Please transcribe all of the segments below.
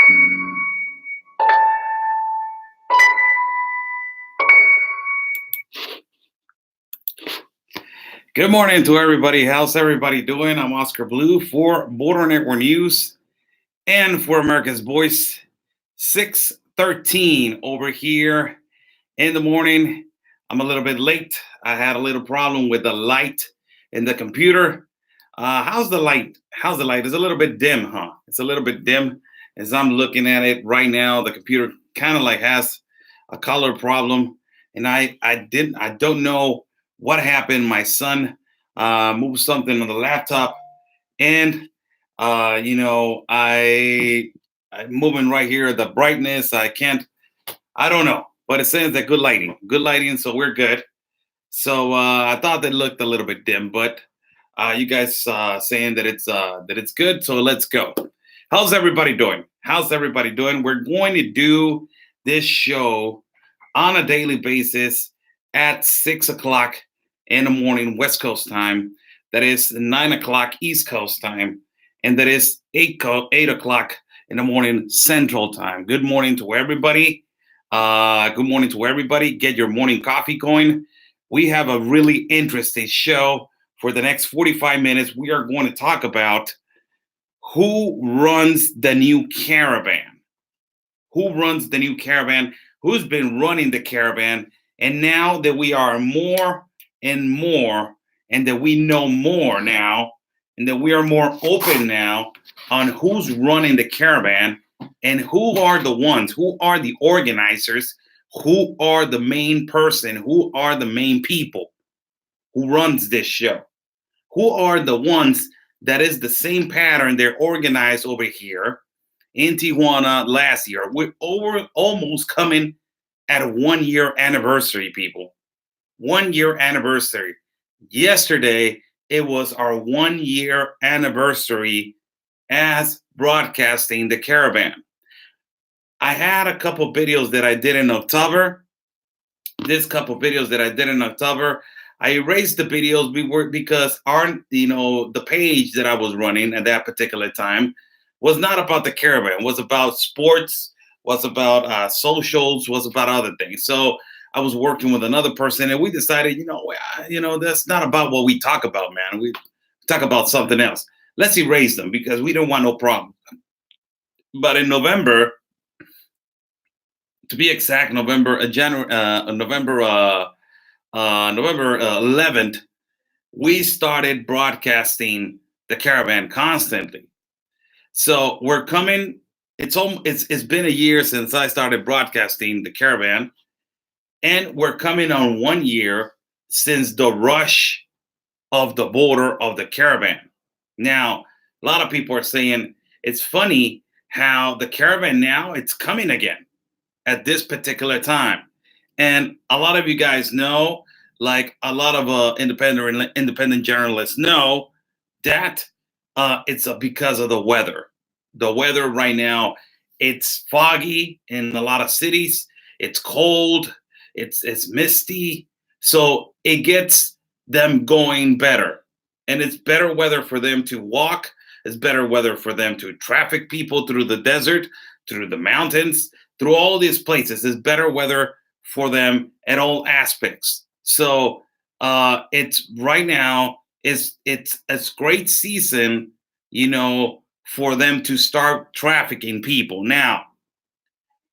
Good morning to everybody. How's everybody doing? I'm Oscar Blue for Border Network News and for America's Voice. 6:13 over here in the morning. I'm a little bit late. I had a little problem with the light in the computer. How's the light? How's the light? It's a little bit dim, huh? It's a little bit dim as I'm looking at it right now. The computer kind of like has a color problem, and I don't know what happened. My son moved something on the laptop, and I'm moving right here. The brightness, I can't. I don't know, but it says that good lighting, so we're good. So I thought that looked a little bit dim, but you guys saying that it's good, so let's go. How's everybody doing? How's everybody doing? We're going to do this show on a daily basis at 6 o'clock in the morning, West Coast time. That is 9 o'clock East Coast time, and that is 8 o'clock in the morning Central time. Good morning to everybody. Good morning to everybody. Get your morning coffee going. We have a really interesting show for the next 45 minutes. We are going to talk about who runs the new caravan. Who runs the new caravan? Who's been running the caravan? And now that we are more and more, and that we know more now, and that we are more open now on who's running the caravan and who are the ones, who are the organizers, who are the main person, who are the main people who runs this show, who are the ones that is the same pattern they're organized over here in Tijuana last year. We're almost coming at a 1 year anniversary, people. 1 year anniversary. Yesterday, it was our 1 year anniversary as broadcasting the caravan. I had a couple videos that I did in October. This couple videos that I did in October, I erased the videos because the page that I was running at that particular time was not about the caravan. Was about sports. Was about socials. Was about other things. So I was working with another person, and we decided, that's not about what we talk about, man. We talk about something else. Let's erase them because we don't want no problem. But in November, to be exact, November 11th, we started broadcasting the caravan constantly. So we're coming. It's been a year since I started broadcasting the caravan, and we're coming on 1 year since the rush of the border of the caravan. Now, a lot of people are saying it's funny how the caravan now it's coming again at this particular time. And a lot of you guys know, like a lot of independent journalists know, that it's because of the weather. The weather right now, it's foggy in a lot of cities. It's cold. It's misty. So it gets them going better. And it's better weather for them to walk. It's better weather for them to traffic people through the desert, through the mountains, through all these places. It's better weather for them at all aspects. So it's right now, it's a great season, for them to start trafficking people. Now,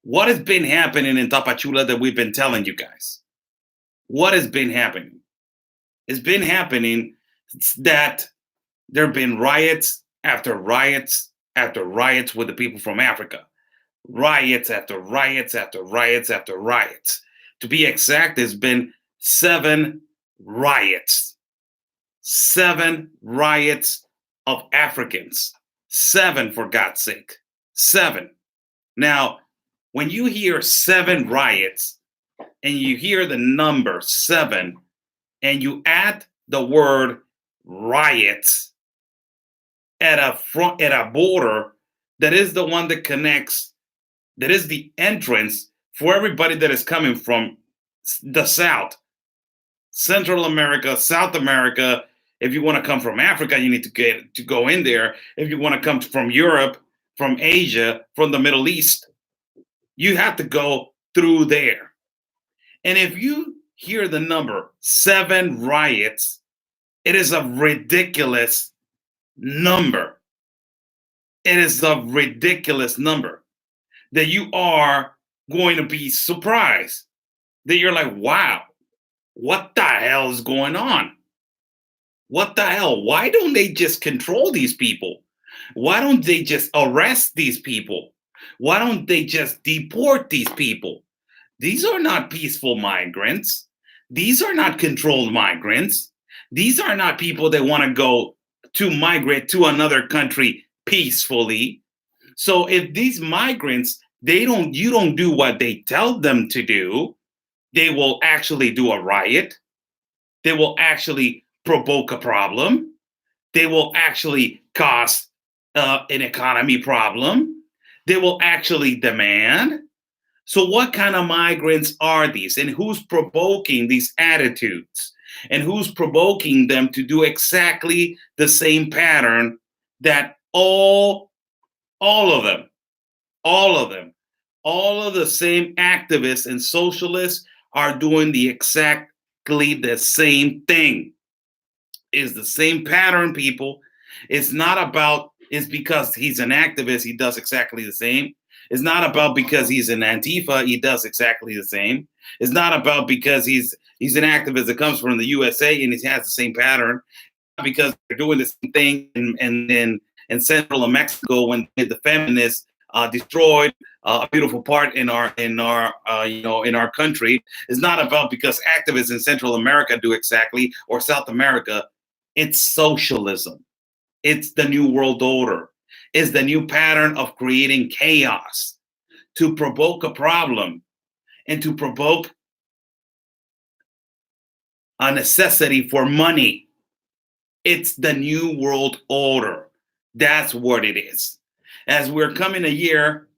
what has been happening in Tapachula that we've been telling you guys? What has been happening? It's been happening that there have been riots after riots after riots with the people from Africa. Riots after riots after riots after riots. To be exact, there's been 7 riots. 7 riots of Africans. 7, for God's sake. 7. Now, when you hear 7 riots and you hear the number 7 and you add the word riots at a border that is the one that connects, that is the entrance for everybody that is coming from the South, Central America, South America. If you want to come from Africa, you need to go in there. If you want to come from Europe, from Asia, from the Middle East. You have to go through there. And if you hear the number 7 riots, it is a ridiculous number. It is a ridiculous number that you are going to be surprised that you're like, wow, what the hell is going on? What the hell? Why don't they just control these people? Why don't they just arrest these people? Why don't they just deport these people? These are not peaceful migrants. These are not controlled migrants. These are not people that want to go to migrate to another country peacefully. So if these migrants, you don't do what they tell them to do, they will actually do a riot. They will actually provoke a problem. They will actually cause an economy problem. They will actually demand. So, what kind of migrants are these? And who's provoking these attitudes? And who's provoking them to do exactly the same pattern that all of them, all of them, all of the same activists and socialists are doing exactly the same thing. Is the same pattern, people. It's not about, it's because he's an activist, he does exactly the same. It's not about because he's an Antifa, he does exactly the same. It's not about because he's an activist that comes from the USA and he has the same pattern. Because they're doing the same thing in Central Mexico when the feminists destroyed a beautiful part in our country. It's not about because activists in Central America do exactly, or South America. It's socialism. It's the new world order. It's the new pattern of creating chaos to provoke a problem and to provoke a necessity for money. It's the new world order. That's what it is. As we're coming a year,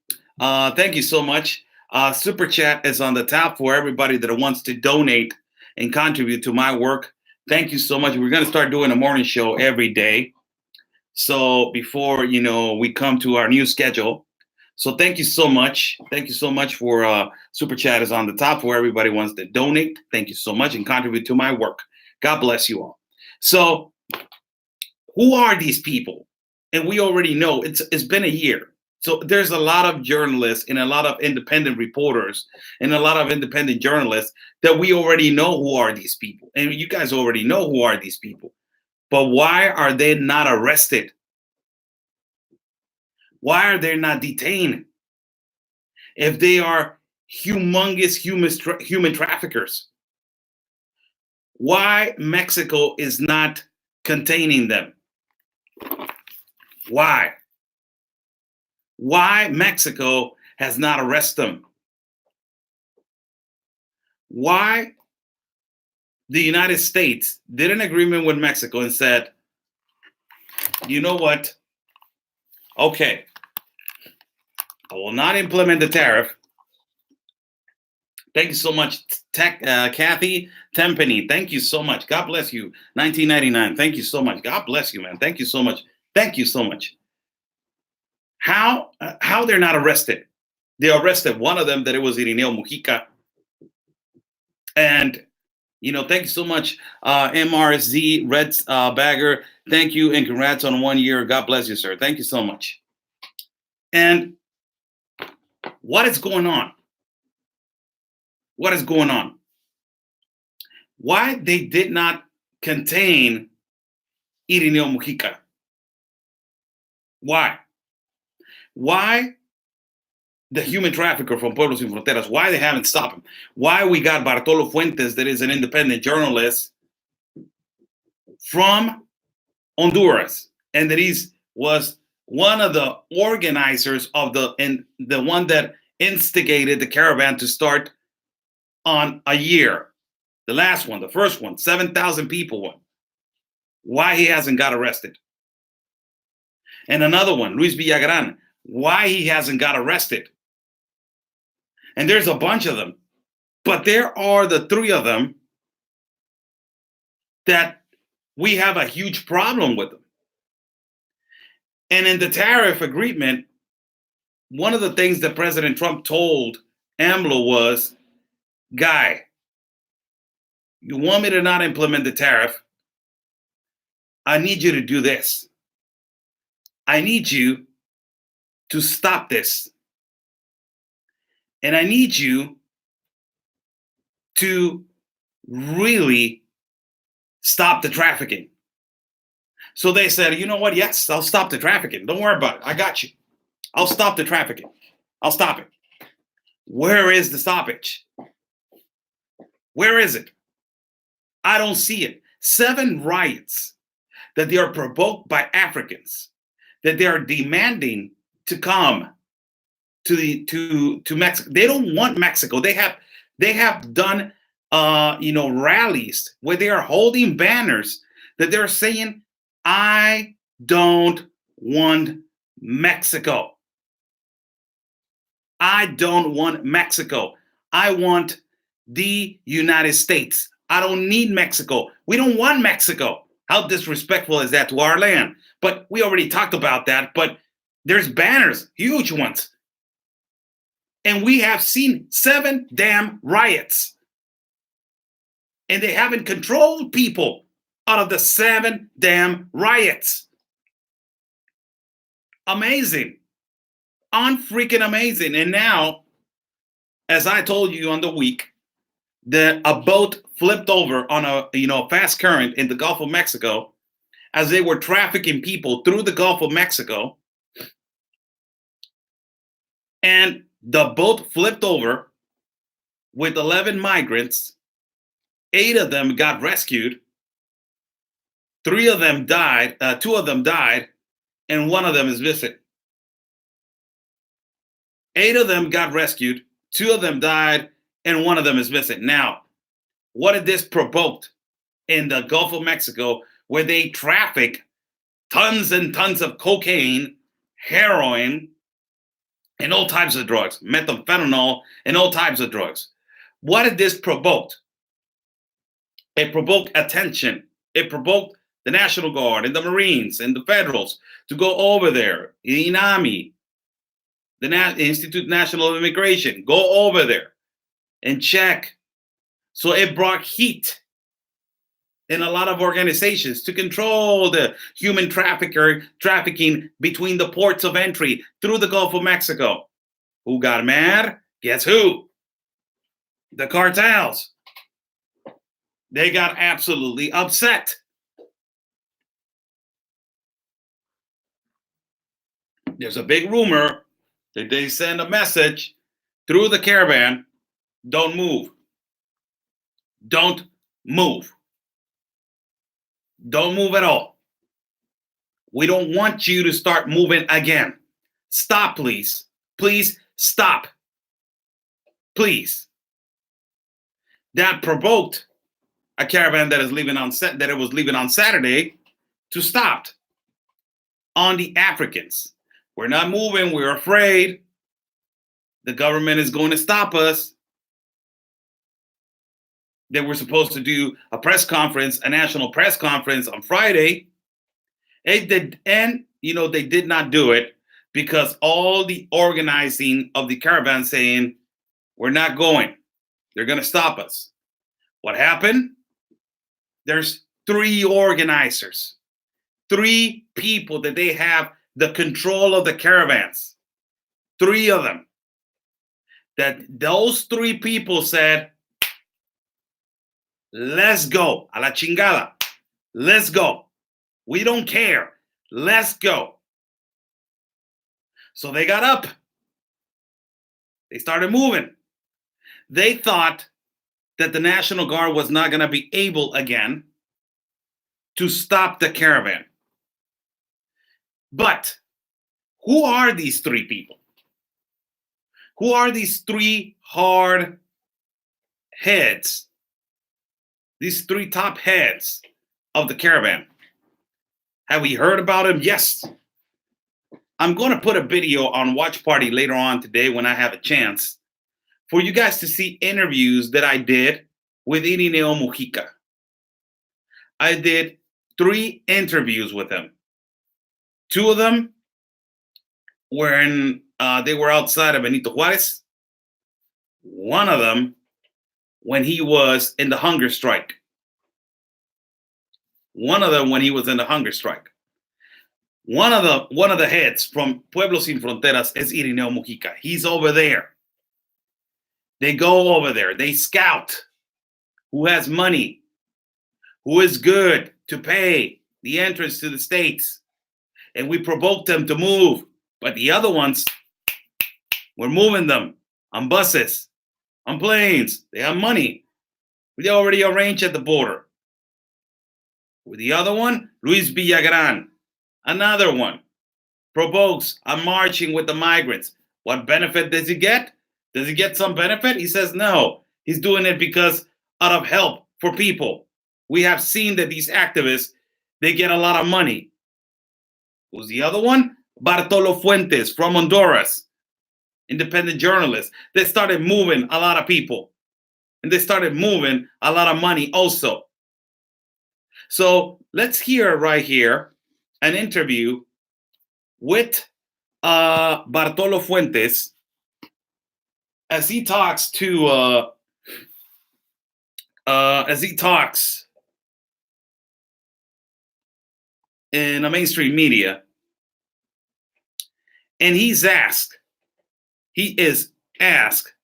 thank you so much. Super Chat is on the top for everybody that wants to donate and contribute to my work. Thank you so much. We're going to start doing a morning show every day. So before, we come to our new schedule. So thank you so much. Thank you so much for Super Chat is on the top for everybody who wants to donate. Thank you so much and contribute to my work. God bless you all. So who are these people? And we already know it's been a year. So there's a lot of journalists and a lot of independent reporters and a lot of independent journalists that we already know who are these people. And you guys already know who are these people. But why are they not arrested? Why are they not detained? If they are humongous human traffickers, why Mexico is not containing them? Why? Why Mexico has not arrested them? Why the United States did an agreement with Mexico and said, you know what? Okay, I will not implement the tariff. Thank you so much, Kathy Tempany. Thank you so much. God bless you. 1999. Thank you so much. God bless you, man. Thank you so much. Thank you so much. How they're not arrested? They arrested one of them that it was Irineo Mujica. And thank you so much, MRSZ Red Bagger. Thank you and congrats on 1 year. God bless you, sir. Thank you so much. And what is going on? What is going on? Why they did not contain Irineo Mujica? Why? Why the human trafficker from Pueblos Sin Fronteras? Why they haven't stopped him? Why we got Bartolo Fuentes, that is an independent journalist from Honduras, and that was one of the organizers of the one that instigated the caravan to start on a year. The last one, the first one, 7,000 people one. Why he hasn't got arrested? And another one, Luis Villagran, why he hasn't got arrested? And there's a bunch of them. But there are the three of them that we have a huge problem with them. And in the tariff agreement, one of the things that President Trump told AMLO was, guy, you want me to not implement the tariff? I need you to do this. I need you to stop this. And I need you to really stop the trafficking. So they said, you know what? Yes, I'll stop the trafficking. Don't worry about it. I got you. I'll stop the trafficking. I'll stop it. Where is the stoppage? Where is it? I don't see it. 7 riots that they are provoked by Africans, that they are demanding to come to Mexico. They don't want Mexico. They have done rallies where they are holding banners that they're saying, I don't want Mexico. I don't want Mexico. I want the United States. I don't need Mexico. We don't want Mexico. How disrespectful is that to our land? But we already talked about that. But there's banners, huge ones. And we have seen 7 damn riots. And they haven't controlled people out of the 7 damn riots. Amazing. Unfreaking amazing. And now, as I told you on the week, a boat flipped over on a fast current in the Gulf of Mexico as they were trafficking people through the Gulf of Mexico. And the boat flipped over with 11 migrants. 8 of them got rescued. 3 of them died. 2 of them died, and 1 of them is missing. 8 of them got rescued. 2 of them died, and 1 of them is missing. Now, what did this provoke in the Gulf of Mexico, where they traffic tons and tons of cocaine, heroin, and all types of drugs, methamphetamine, and all types of drugs? What did this provoke? It provoked attention. It provoked the National Guard and the Marines and the Federals to go over there, INAMI, the Institute National of Immigration, go over there and check. So it brought heat in a lot of organizations to control the human trafficking between the ports of entry through the Gulf of Mexico. Who got mad? Guess who? The cartels. They got absolutely upset. There's a big rumor that they send a message through the caravan, don't move. Don't move. Don't move at all. We don't want you to start moving again. Stop, please. Please stop. Please. That provoked a caravan that was leaving on Saturday to stop on the Africans. We're not moving. We're afraid. The government is going to stop us. They were supposed to do a press conference, a national press conference on Friday. They did not do it because all the organizing of the caravan saying, we're not going. They're going to stop us. What happened? There's 3 organizers, 3 people that they have the control of the caravans. 3 of them. That those 3 people said, let's go. A la chingada. Let's go. We don't care. Let's go. So they got up. They started moving. They thought that the National Guard was not going to be able again to stop the caravan. But who are these 3 people? Who are these 3 hard heads? These 3 top heads of the caravan. Have we heard about them? Yes. I'm going to put a video on Watch Party later on today when I have a chance for you guys to see interviews that I did with Irineo Mujica. I did 3 interviews with him. 2 of them were in they were outside of Benito Juarez. One of them when he was in the hunger strike. One of them when he was in the hunger strike. One of the heads from Pueblo Sin Fronteras is Irineo Mujica. He's over there. They go over there. They scout who has money, who is good to pay the entrance to the states. And we provoke them to move. But the other ones, we're moving them on buses, on planes. They have money. We already arranged at the border. With the other one, Luis Villagran, another one, provokes a marching with the migrants. What benefit does he get? Does he get some benefit? He says no. He's doing it because out of help for people. We have seen that these activists, they get a lot of money. Who's the other one? Bartolo Fuentes from Honduras, independent journalist. They started moving a lot of people. And they started moving a lot of money also. So let's hear right here an interview with Bartolo Fuentes as he talks to in a mainstream media, and he is asked,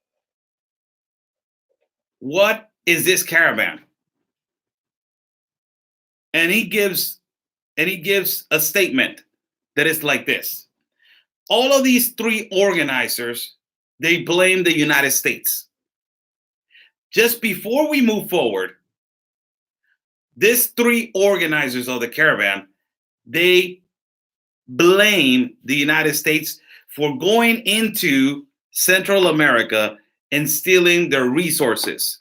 what is this caravan? And he gives a statement that is like this. All of these three organizers, they blame the United States. Just before we move forward, these three organizers of the caravan, they blame the United States for going into Central America and stealing their resources.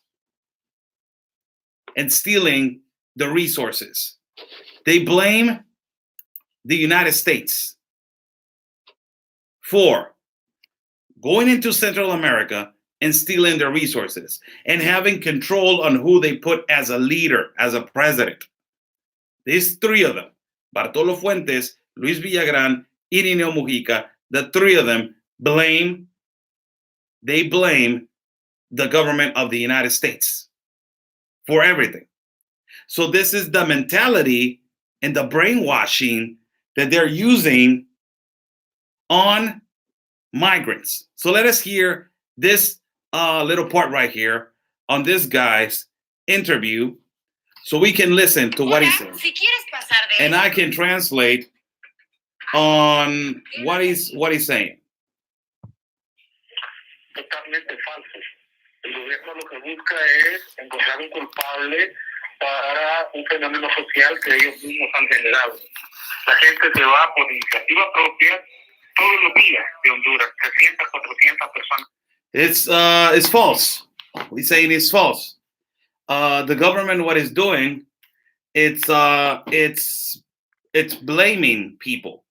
They blame the United States for going into Central America and stealing their resources and having control on who they put as a leader, as a president. These three of them, Bartolo Fuentes, Luis Villagran, Irineo Mujica, the three of them blame the government of the United States for everything. So this is the mentality and the brainwashing that they're using on migrants. So let us hear this little part right here on this guy's interview so we can listen to what he's saying. And I can translate on what he's saying. Totalmente falsos. El gobierno lo que busca es encontrar un culpable para un fenómeno social que ellos mismos han generado. La gente se va por iniciativa propia todos los días de Honduras, 300, 400 personas. It's false. He's saying it's false. The government, what it's doing, it's blaming people,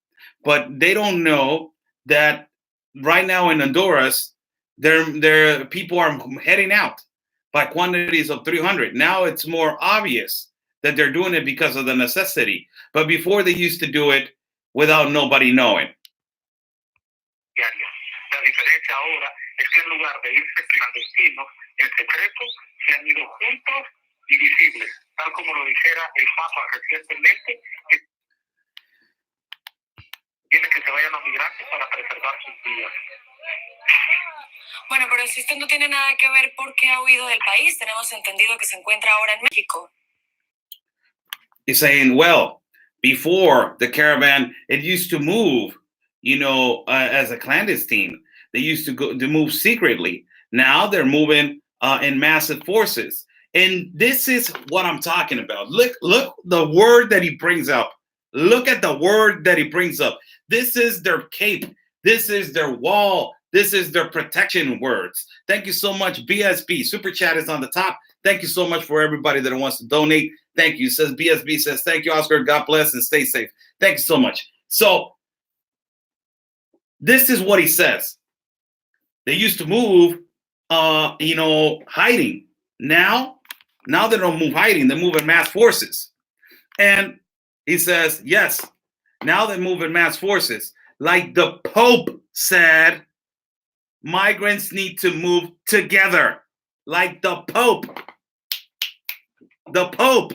but they don't know that right now in Honduras, their people are heading out by quantities of 300. Now it's more obvious that they're doing it because of the necessity. But before they used to do it without nobody knowing. La diferencia ahora es que en lugar de irse clandestinos, en secreto, se han ido juntos y visibles, tal como lo dijera el Papa recientemente, que tiene que se vayan los migrantes para preservar sus vidas. Bueno, pero si esto no tiene nada que ver porque ha huido del país, tenemos entendido que se encuentra ahora en México. He's saying, well, before the caravan, it used to move, as a clandestine. They used to move secretly. Now they're moving in massive forces. And this is what I'm talking about. Look the word that he brings up. Look at the word that he brings up. This is their cape. This is their wall. This is their protection words. Thank you so much, BSB. Super Chat is on the top. Thank you so much for everybody that wants to donate. Thank you. Says BSB says, thank you, Oscar. God bless and stay safe. Thank you so much. So this is what he says. They used to move, hiding. Now they don't move hiding. They move in mass forces. And he says, yes, now they move in mass forces. Like the Pope said migrants need to move together, like the Pope. The Pope.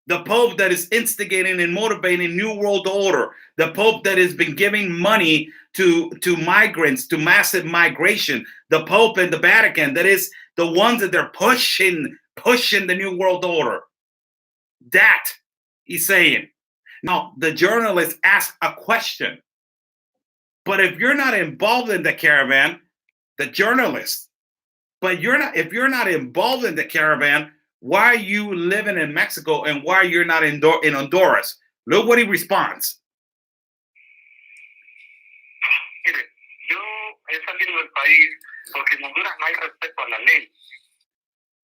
The Pope that is instigating and motivating New World Order. The Pope that has been giving money to migrants, to massive migration. The Pope and the Vatican, that is the ones that they're pushing the New World Order. That he's saying. Now, the journalist asked a question. But if you're not involved in the caravan, the journalist, if you're not involved in the caravan, why are you living in Mexico and why you're not in Honduras? Look what he responds. Mire, yo he salido del país porque en Honduras no hay respeto a la ley.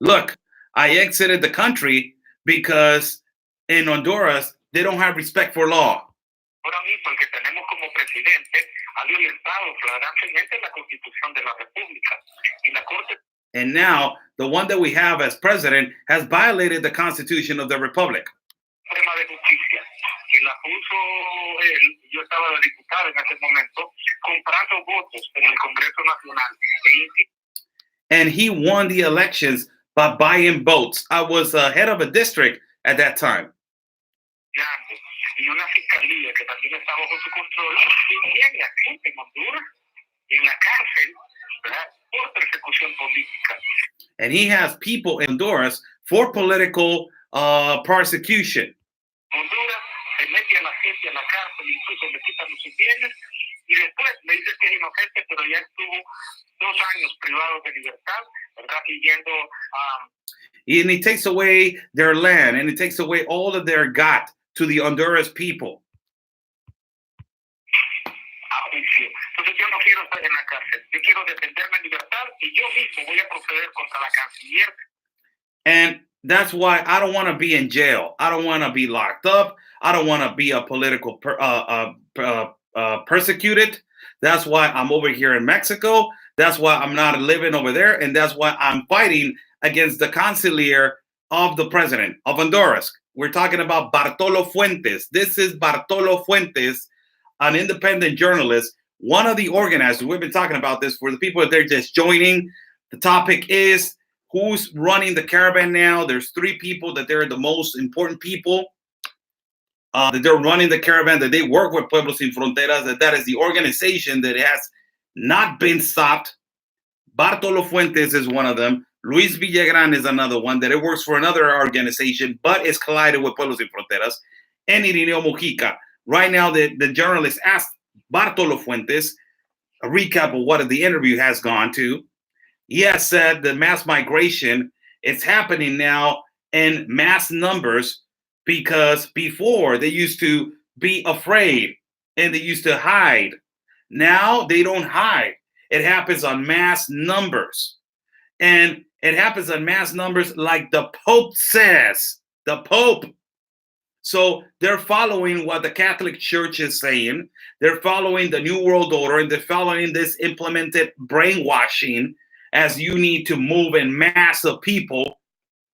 Look, I exited the country because in Honduras, they don't have respect for law. Ahora mismo el que tenemos como presidente ha violentado flagrantemente la Constitución de la República y la Corte. And now, the one that we have as president has violated the Constitution of the Republic. Suprema de Justicia, que la puso él, yo estaba de diputado en ese momento, comprando votos en el Congreso Nacional. And he won the elections by buying votes. I was head of a district at that time. Y una fiscalía que también está bajo su control, y tiene a gente en Honduras en la cárcel, ¿verdad?, por persecución política. And he has people in Honduras for political persecution. Honduras se mete a la gente a la cárcel, incluso le quitan sus bienes, y después le dice que es inocente, pero ya estuvo 2 años privados de libertad, ¿verdad?, pidiendo. And he takes away their land, and he takes away all of their got to the Honduras people. Entonces yo no quiero estar en la cárcel. Yo quiero defenderme en libertad y yo mismo voy a proceder contra la canciller. And that's why I don't want to be in jail. I don't want to be locked up. I don't want to be a political persecuted. That's why I'm over here in Mexico. That's why I'm not living over there. And that's why I'm fighting against the canciller of the president of Honduras. We're talking about Bartolo Fuentes. This is Bartolo Fuentes, an independent journalist, one of the organizers. We've been talking about this for the people that they're just joining. The topic is who's running the caravan now. There's 3 people that they're the most important people that they're running the caravan, that they work with Pueblos Sin Fronteras, that is the organization that has not been stopped. Bartolo Fuentes is one of them. Luis Villagran is another one that it works for another organization, but is collided with Pueblos Sin Fronteras. And Irineo Mujica. Right now, the journalist asked Bartolo Fuentes a recap of what the interview has gone to. He has said the mass migration is happening now in mass numbers because before they used to be afraid and they used to hide. Now they don't hide. It happens on mass numbers. And it happens on mass numbers like the Pope says. The Pope. So they're following what the Catholic Church is saying. They're following the New World Order, and they're following this implemented brainwashing as you need to move in mass of people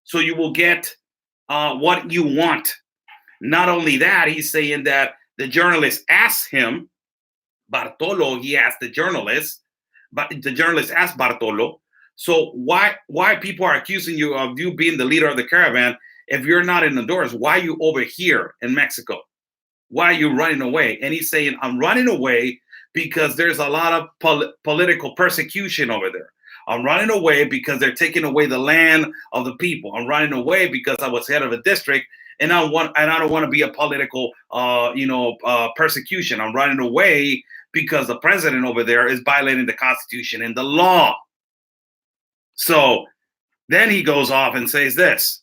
so you will get what you want. Not only that, he's saying that the journalist asked him, Bartolo, he asked the journalist, but the journalist asked Bartolo, so why people are accusing you of you being the leader of the caravan if you're not in Honduras? Why are you over here in Mexico? Why are you running away? And he's saying, I'm running away because there's a lot of political persecution over there. I'm running away because they're taking away the land of the people. I'm running away because I was head of a district and I don't want to be a political persecution. I'm running away because the president over there is violating the Constitution and the law. So then he goes off and says this.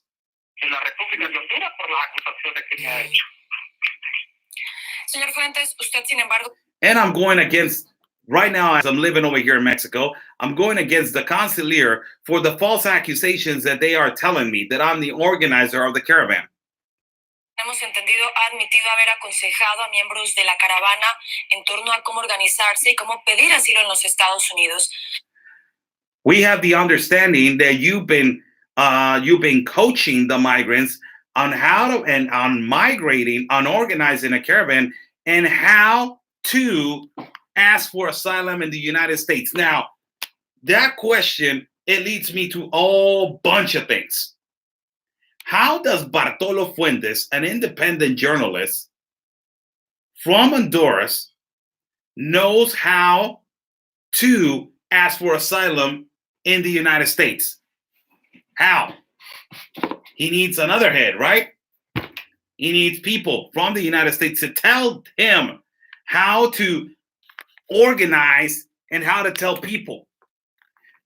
Señor Fuentes, usted, sin embargo. And I'm going against, right now, as I'm living over here in Mexico, I'm going against the canciller for the false accusations that they are telling me that I'm the organizer of the caravan. Hemos entendido, ha admitido haber aconsejado a miembros de la caravana en torno a cómo organizarse y cómo pedir asilo en los Estados Unidos. We have the understanding that you've been coaching the migrants on how to, and on migrating, on organizing a caravan, and how to ask for asylum in the United States? Now, that question, it leads me to a whole bunch of things. How does Bartolo Fuentes, an independent journalist from Honduras, knows how to ask for asylum in the United States? How? He needs another head, right? He needs people from the United States to tell him how to organize and how to tell people.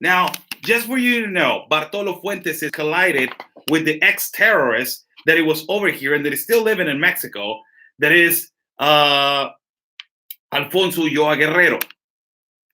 Now, just for you to know, Bartolo Fuentes is collided with the ex-terrorist that he was over here and that is still living in Mexico, that is Alfonso Ulloa Guerrero.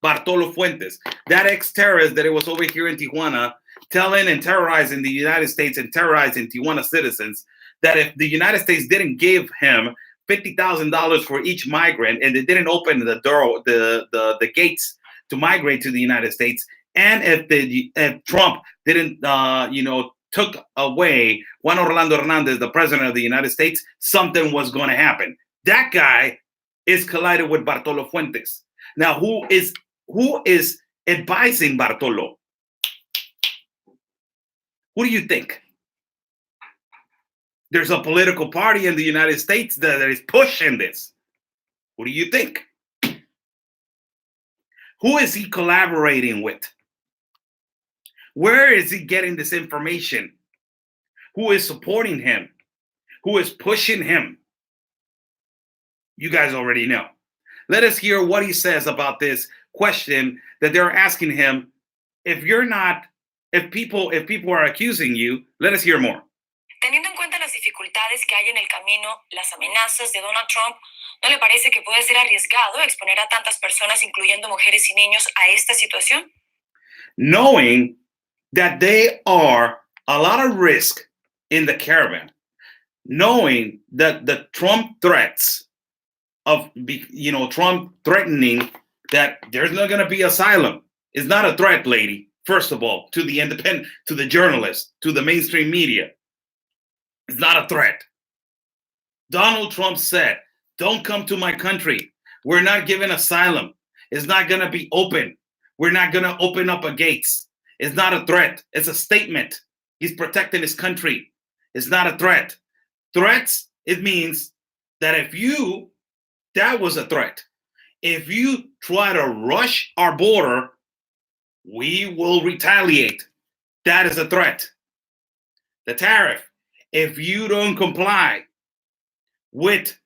Bartolo Fuentes, that ex-terrorist that it was over here in Tijuana, telling and terrorizing the United States and terrorizing Tijuana citizens, that if the United States didn't give him $50,000 for each migrant and they didn't open the door, the gates to migrate to the United States, and if Trump didn't, took away Juan Orlando Hernandez, the president of the United States, something was going to happen. That guy is collided with Bartolo Fuentes. Now, who is advising Bartolo? Who do you think? There's a political party in the United States that is pushing this. Who do you think? Who is he collaborating with? Where is he getting this information? Who is supporting him? Who is pushing him? You guys already know. Let us hear what he says about this question that they're asking him. If people are accusing you, let us hear more. Teniendo en cuenta las dificultades que hay en el camino, las amenazas de Donald Trump, ¿no le parece que puede ser arriesgado exponer a tantas personas, incluyendo mujeres y niños, a esta situación? Knowing that they are a lot of risk in the caravan, knowing that the Trump threats of, Trump threatening that there's not going to be asylum is not a threat, lady. First of all, to the independent, to the journalists, to the mainstream media. It's not a threat. Donald Trump said, don't come to my country. We're not giving asylum. It's not going to be open. We're not going to open up a gates. It's not a threat. It's a statement. He's protecting his country. It's not a threat. Threats, it means that that was a threat. If you try to rush our border, we will retaliate. That is a threat. The tariff, if you don't comply with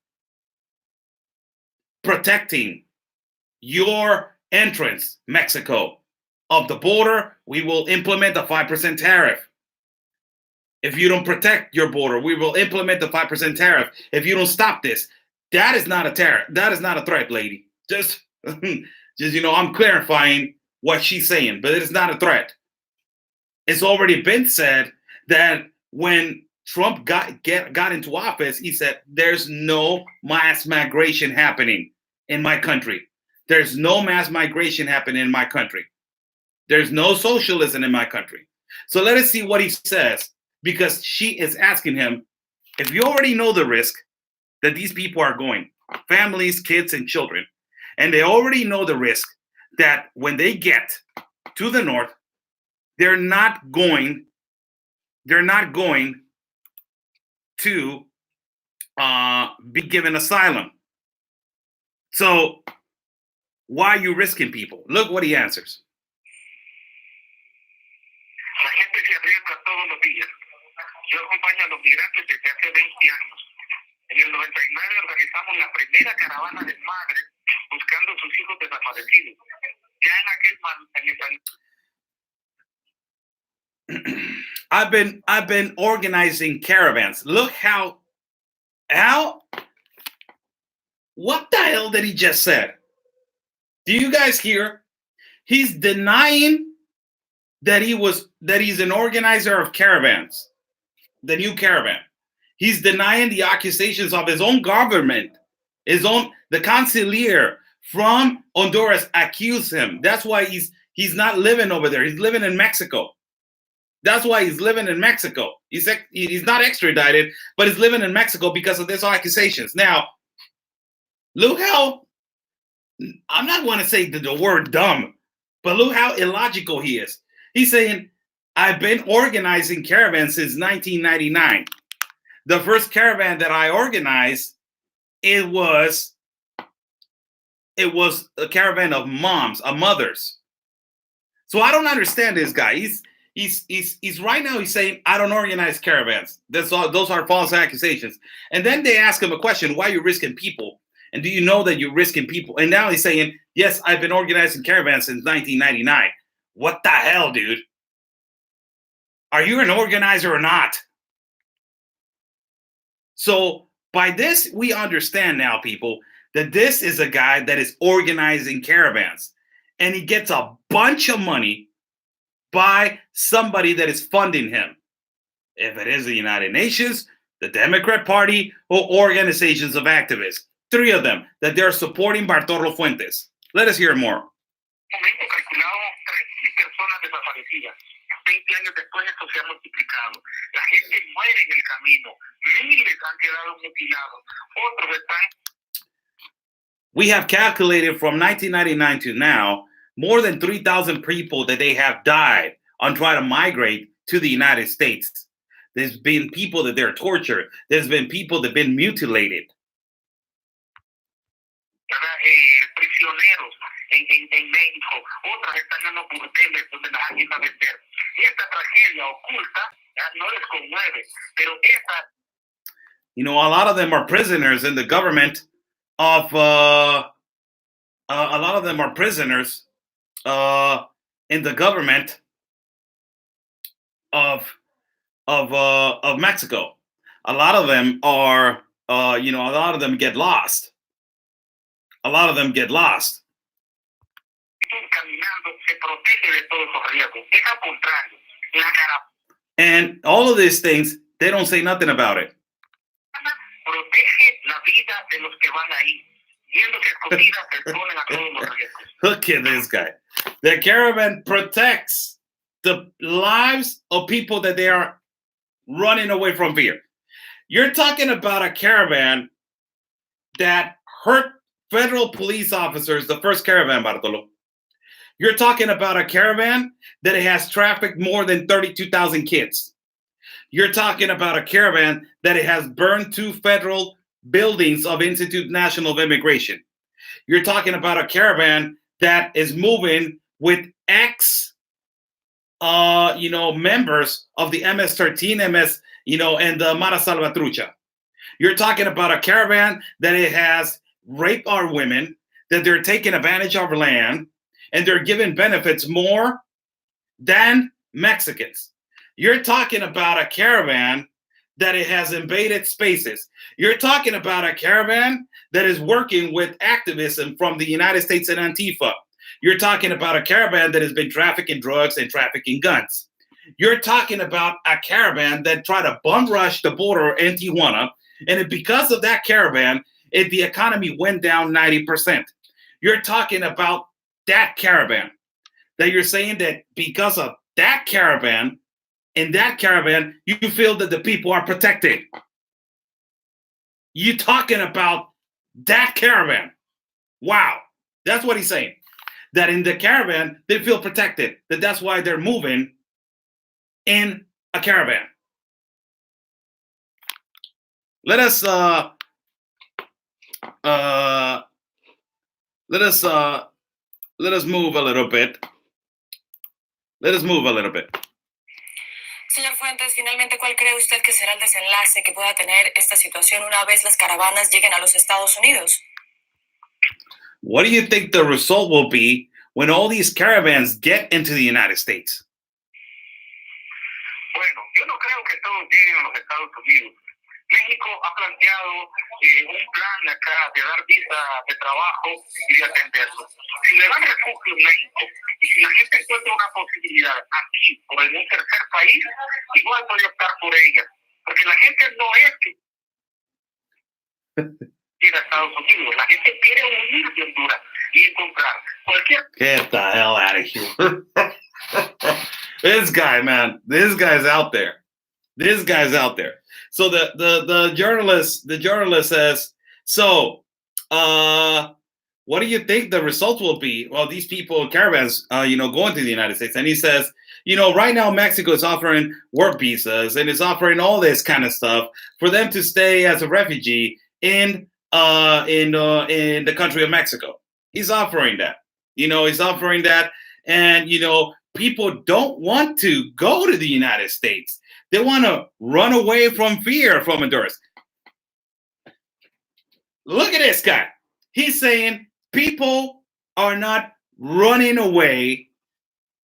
protecting your entrance, Mexico, of the border, we will implement a 5% tariff. If you don't protect your border, we will implement the 5% tariff. If you don't stop this, that is not a tariff. That is not a threat, lady. Just I'm clarifying what she's saying, but it is not a threat. It's already been said that when Trump got into office, he said, there's no mass migration happening in my country. There's no mass migration happening in my country. There's no socialism in my country. So let us see what he says, because she is asking him, if you already know the risk that these people are going, families, kids, and children, and they already know the risk that when they get to the north, they're not going to be given asylum. So why are you risking people? Look what he answers. La gente se arriesga todos los días. Yo acompaño a los migrantes desde hace 20 años. En el 99 organizamos la primera caravana de madres buscando sus hijos desaparecidos. Ya en aquel I've been organizing caravans. Look how what the hell did he just say? Do you guys hear? He's denying that he's an organizer of caravans, the new caravan. He's denying the accusations of his own government. The canciller from Honduras accused him. That's why he's not living over there. He's living in Mexico. That's why he's living in Mexico. He's not extradited, but he's living in Mexico because of these accusations. Now, look how I'm not going to say the word dumb, but look how illogical he is. He's saying, I've been organizing caravans since 1999. The first caravan that I organized, it was a caravan of moms, of mothers. So I don't understand this guy. He's right now. He's saying I don't organize caravans. Those are false accusations. And then they ask him a question: why are you risking people? And do you know that you're risking people? And now he's saying, yes, I've been organizing caravans since 1999. What the hell, dude? Are you an organizer or not? So by this, we understand now, people, that this is a guy that is organizing caravans. And he gets a bunch of money by somebody that is funding him. If it is the United Nations, the Democrat Party, or organizations of activists. 3 of them that they're supporting Bartolo Fuentes. Let us hear more. Momento calculado 3.000 personas desaparecidas. 20 años después esto se ha multiplicado. La gente muere en el camino. Miles han quedado mutilados. Otros están. We have calculated from 1999 to now more than 3,000 people that they have died on trying to migrate to the United States. There's been people that they're tortured. There's been people that have been mutilated. Prisioneros en México, otras están dando burdeles donde las han ido a vender. Esta tragedia oculta no les conmueve, pero esta. You know, a lot of them are prisoners in the government of. A lot of them are prisoners in the government of Mexico. A lot of them are, a lot of them get lost. A lot of them get lost. And all of these things, they don't say nothing about it. Look at this guy. The caravan protects the lives of people that they are running away from fear. You're talking about a caravan that hurt federal police officers, the first caravan, Bartolo. You're talking about a caravan that has trafficked more than 32,000 kids. You're talking about a caravan that it has burned 2 federal buildings of Institute National of Immigration. You're talking about a caravan that is moving with members of the MS-13, and the Mara Salvatrucha. You're talking about a caravan that it has raped our women, that they're taking advantage of our land, and they're giving benefits more than Mexicans. You're talking about a caravan that it has invaded spaces. You're talking about a caravan that is working with activism from the United States and Antifa. You're talking about a caravan that has been trafficking drugs and trafficking guns. You're talking about a caravan that tried to bum rush the border in Tijuana, and because of that caravan, the economy went down 90%. You're talking about that caravan, that you're saying that because of that caravan, in that caravan, you feel that the people are protected. You're talking about that caravan. Wow. That's what he's saying. That in the caravan, they feel protected. That's why they're moving in a caravan. Let us move a little bit. Señor Fuentes, finalmente, ¿cuál cree usted que será el desenlace que pueda tener esta situación una vez las caravanas lleguen a los Estados Unidos? What do you think the result will be when all these caravans get into the United States? Bueno, yo no creo que todos lleguen a los Estados Unidos. México ha planteado un plan acá de dar visa de trabajo y de atenderlo. Si le dan refugio en México y si la gente encuentra una posibilidad aquí o en un tercer país, igual puede optar por ella. Porque la gente no es que ir a Estados Unidos, la gente quiere huir de Honduras y encontrar cualquier. Get the hell out of here. This guy, man, this guy's out there. This guy's out there. So the journalist says, so what do you think the results will be? Well, these people, caravans, going to the United States. And he says, right now Mexico is offering work visas and is offering all this kind of stuff for them to stay as a refugee in the country of Mexico. He's offering that. He's offering that, and people don't want to go to the United States. They want to run away from fear from Honduras. Look at this guy. He's saying people are not running away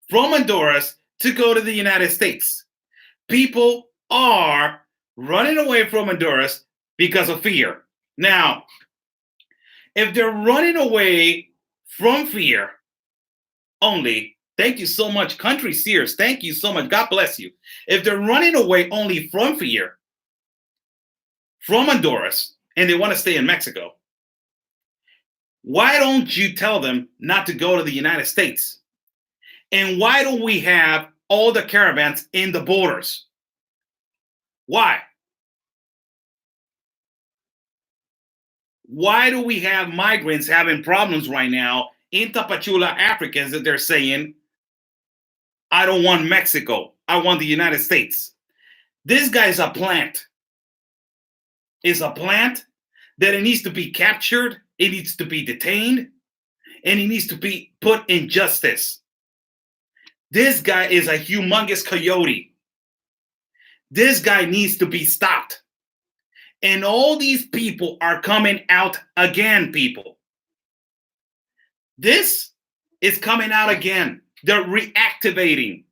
from Honduras to go to the United States. People are running away from Honduras because of fear. Now, if they're running away from fear only, thank you so much, Country Sears. Thank you so much. God bless you. If they're running away only from fear from Honduras and they want to stay in Mexico, why don't you tell them not to go to the United States? And why don't we have all the caravans in the borders? Why? Why do we have migrants having problems right now in Tapachula, Africans, that they're saying, I don't want Mexico, I want the United States? This guy's a plant. It's a plant that it needs to be captured, it needs to be detained, and it needs to be put in justice. This guy is a humongous coyote. This guy needs to be stopped. And all these people are coming out again, people. This is coming out again. They're reactivating.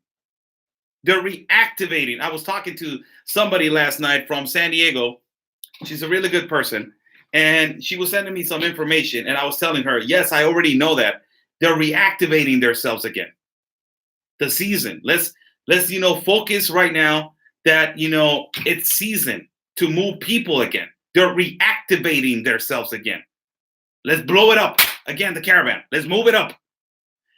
They're reactivating. I was talking to somebody last night from San Diego. She's a really good person. And she was sending me some information. And I was telling her, yes, I already know that. They're reactivating themselves again. The season. Let's focus right now that, it's season to move people again. They're reactivating themselves again. Let's blow it up again, the caravan. Let's move it up.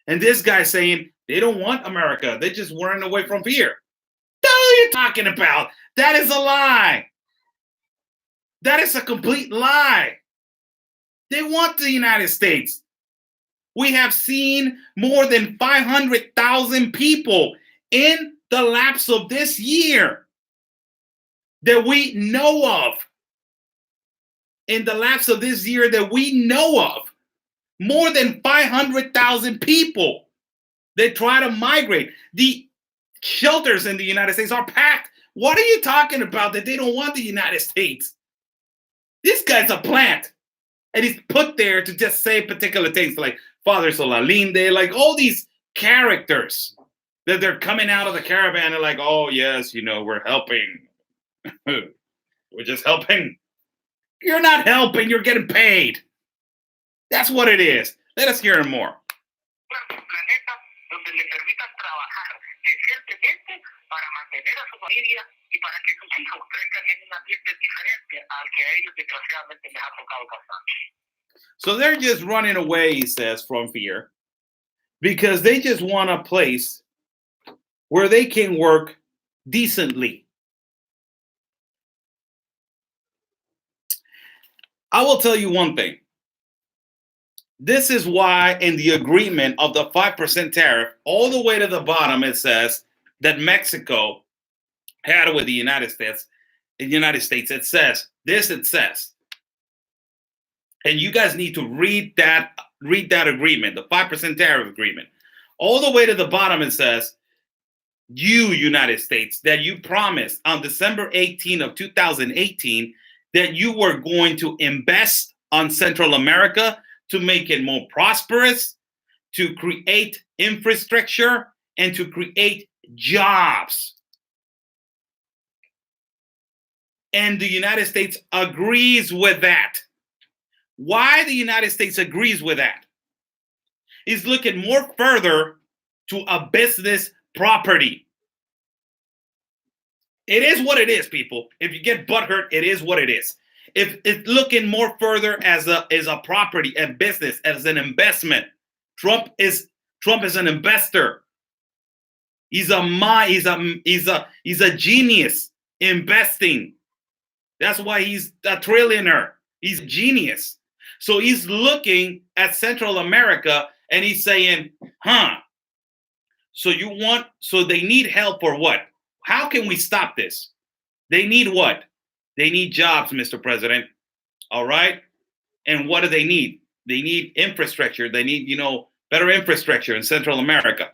And this guy saying they don't want America. They're just running away from fear. What are you talking about? That is a lie. That is a complete lie. They want the United States. We have seen more than 500,000 people in the lapse of this year that we know of. In the lapse of this year that we know of, more than 500,000 people that try to migrate. The shelters in the United States are packed. What are you talking about that they don't want the United States? This guy's a plant. And he's put there to just say particular things like Father Solalinde, like all these characters that they're coming out of the caravan and like, oh, yes, we're helping. We're just helping. You're not helping. You're getting paid. That's what it is. Let us hear more. So they're just running away, he says, from fear because they just want a place where they can work decently. I will tell you one thing. This is why in the agreement of the 5% tariff, all the way to the bottom, it says that Mexico had with the United States. It says, and you guys need to read that agreement, the 5% tariff agreement. All the way to the bottom, it says, you, United States, that you promised on December 18 of 2018 that you were going to invest on Central America to make it more prosperous, to create infrastructure, and to create jobs. And the United States agrees with that. Why the United States agrees with that is looking more further to a business property. It is what it is, people. If you get butthurt, it is what it is. If it's looking more further as a property, a business, as an investment, Trump is an investor. He's a genius investing. That's why he's a trillionaire. He's a genius. So he's looking at Central America and he's saying, so they need help for what? How can we stop this? They need what? They need jobs, Mr. President. All right. And what do they need? They need infrastructure. They need, better infrastructure in Central America.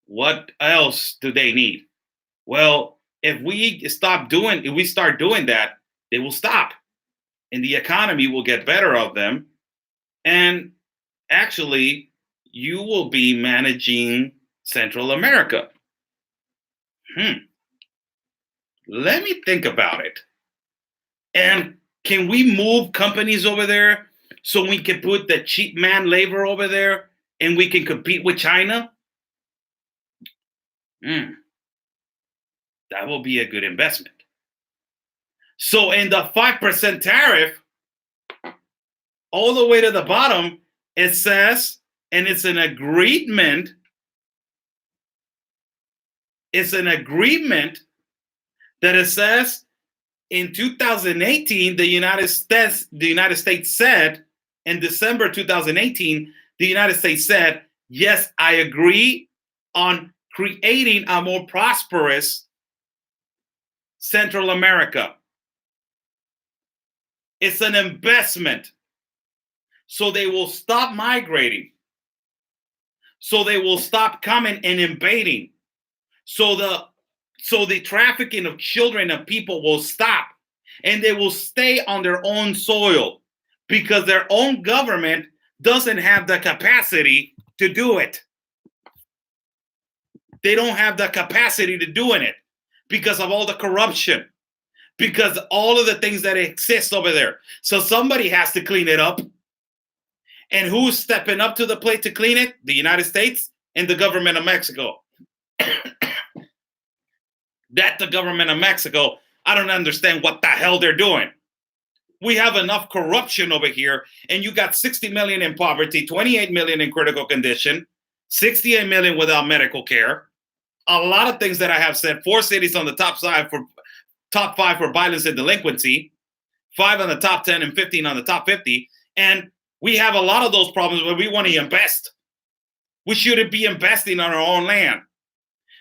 What else do they need? Well, if we start doing that, they will stop. And the economy will get better of them. And actually, you will be managing Central America. Let me think about it. And can we move companies over there so we can put the cheap man labor over there and we can compete with China? That will be a good investment. So in the 5% tariff, all the way to the bottom, it says, and it's an agreement. It's an agreement that it says in 2018, the United States said, in December 2018, the United States said, yes, I agree on creating a more prosperous Central America. It's an investment. So they will stop migrating. So they will stop coming and invading. So the trafficking of children and people will stop. And they will stay on their own soil because their own government doesn't have the capacity to do it. They don't have the capacity to doing it because of all the corruption, because all of the things that exist over there. So somebody has to clean it up. And who's stepping up to the plate to clean it? The United States and the government of Mexico. The government of Mexico, I don't understand what the hell they're doing. We have enough corruption over here, and you got 60 million in poverty, 28 million in critical condition, 68 million without medical care. A lot of things that I have said. 4 cities on the top 5 for violence and delinquency, 5 on the top 10 and 15 on the top 50. And we have a lot of those problems where we want to invest. We shouldn't be investing on our own land.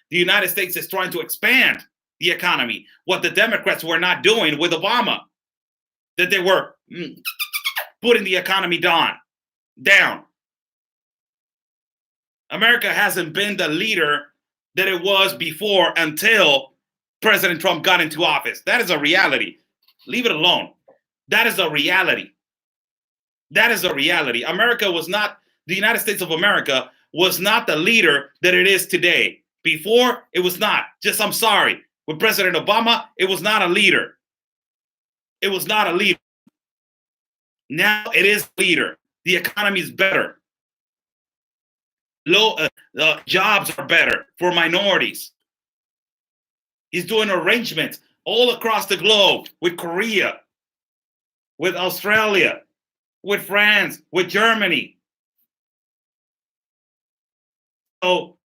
The United States is trying to expand the economy, what the Democrats were not doing with Obama, that they were putting the economy down. America hasn't been the leader that it was before until President Trump got into office. That is a reality. Leave it alone. That is a reality. That is a reality. The United States of America was not the leader that it is today. Before, it was not. I'm sorry. With President Obama, it was not a leader. It was not a leader. Now it is a leader. The economy is better. Jobs are better for minorities. He's doing arrangements all across the globe with Korea, with Australia, with France, with Germany. So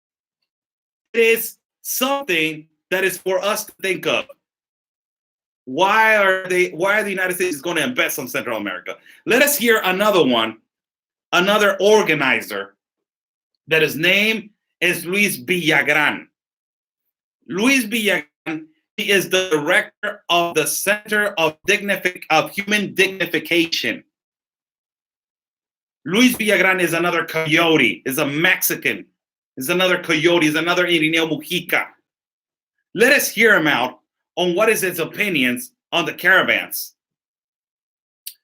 it is something that is for us to think of. Why are the United States going to invest in Central America? Let us hear another organizer that his name is Luis Villagran. Luis Villagran, he is the director of the Center of Human Dignification. Luis Villagran is another coyote, is a Mexican, is another coyote, is another Irineo Mujica. Let us hear him out on what is his opinions on the caravans.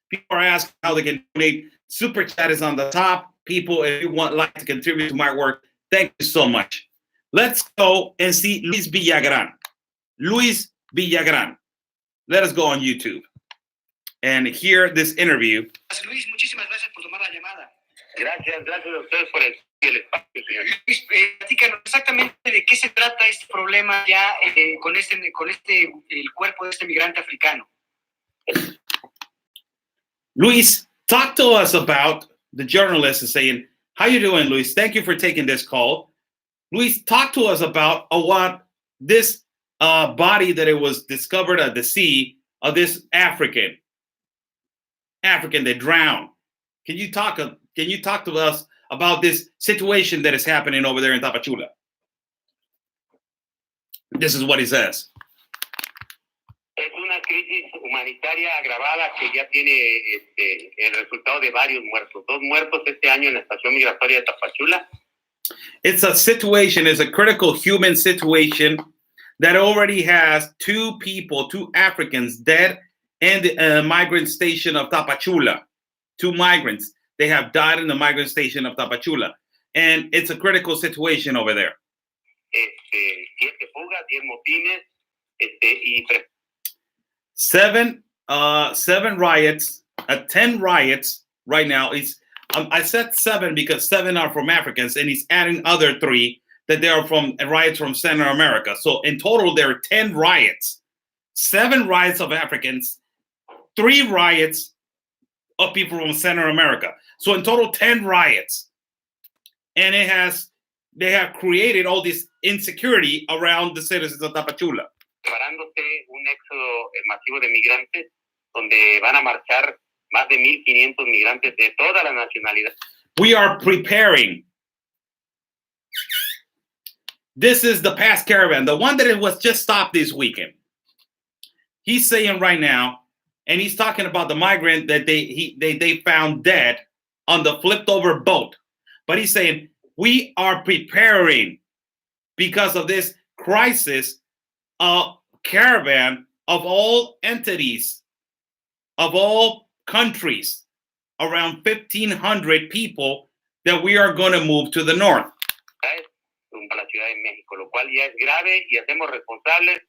People are asking how they can donate. Super Chat is on the top. People, if you like to contribute to my work, thank you so much. Let's go and see Luis Villagran. Luis Villagran. Let us go on YouTube and hear this interview. Luis, muchísimas gracias por tomar la llamada. Gracias a ustedes por el espacio, señor. Luis, platícanos exactamente de qué se trata este problema ya con el cuerpo de este migrante africano. Luis, talk to us about the journalist is saying, how you doing, Luis? Thank you for taking this call. Luis, talk to us about what this body that it was discovered at the sea of this African. African that drowned. Can you talk to us about this situation that is happening over there in Tapachula? This is what he says. Es una crisis humanitaria agravada que ya tiene el resultado de varios muertos. 2 muertos este año en la estación migratoria de Tapachula. It's a critical human situation that already has 2 Africans dead in the migrant station of Tapachula. 2 migrants. They have died in the migrant station of Tapachula. And it's a critical situation over there. 7 fugas, 10 motines, y 7 riots, 10 riots right now. I said 7 because 7 are from Africans, and he's adding other 3 that they are from riots from Central America. So in total, there are 10 riots, 7 riots of Africans, 3 riots of people from Central America. So in total, 10 riots. And they have created all this insecurity around the citizens of Tapachula. Preparándose un éxodo masivo de migrantes, donde van a marchar más de 1,500 migrantes de todas las nacionalidades. We are preparing. This is the past caravan, the one that it was just stopped this weekend. He's saying right now, and he's talking about the migrant that they found dead on the flipped over boat. But he's saying, we are preparing because of this crisis, a caravan of all entities, of all countries, around 1,500 people that we are going to move to the north. Rumbo a la Ciudad de México, lo cual ya es grave y hacemos responsables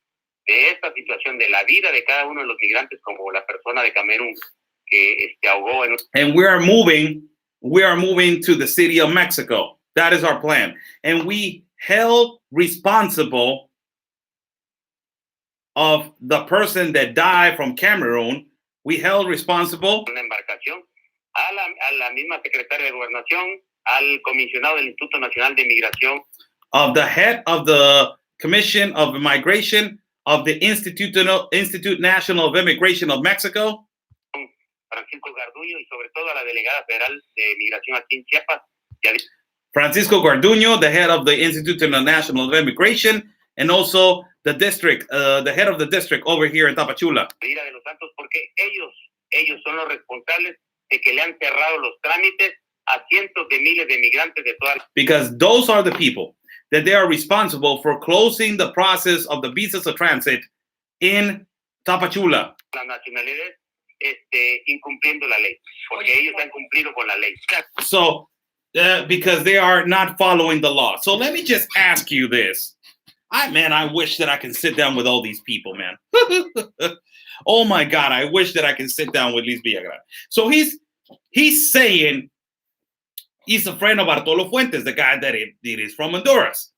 de esta situación, de la vida de cada uno de los migrantes, como la persona de Camerún que ahogó en. And we are moving to the city of Mexico. That is our plan. And we held responsible of the person that died from Cameroon. We held responsible. Una embarcación a la misma secretaria de Gobernación, al comisionado del Instituto Nacional de Migración, of the head of the Commission of Migration of the Institute National of Immigration of Mexico. Francisco Garduño, y sobre todo a la delegada federal de migración aquí en Chiapas. Francisco Garduño, the head of the Institute National of Immigration, and also the district, the head of the district over here in Tapachula. De los Santos, porque ellos son los responsables de que le han cerrado los trámites a cientos de miles de migrantes de todas. Because those are the people that they are responsible for closing the process of the visas of transit in Tapachula. Las nacionalidades incumpliendo la ley, porque ellos han cumplido con la ley. So, because they are not following the law. So let me just ask you this. I wish that I can sit down with all these people, man. Oh my God, I wish that I can sit down with Luis Villagran. So he's saying he's a friend of Bartolo Fuentes, the guy that is from Honduras.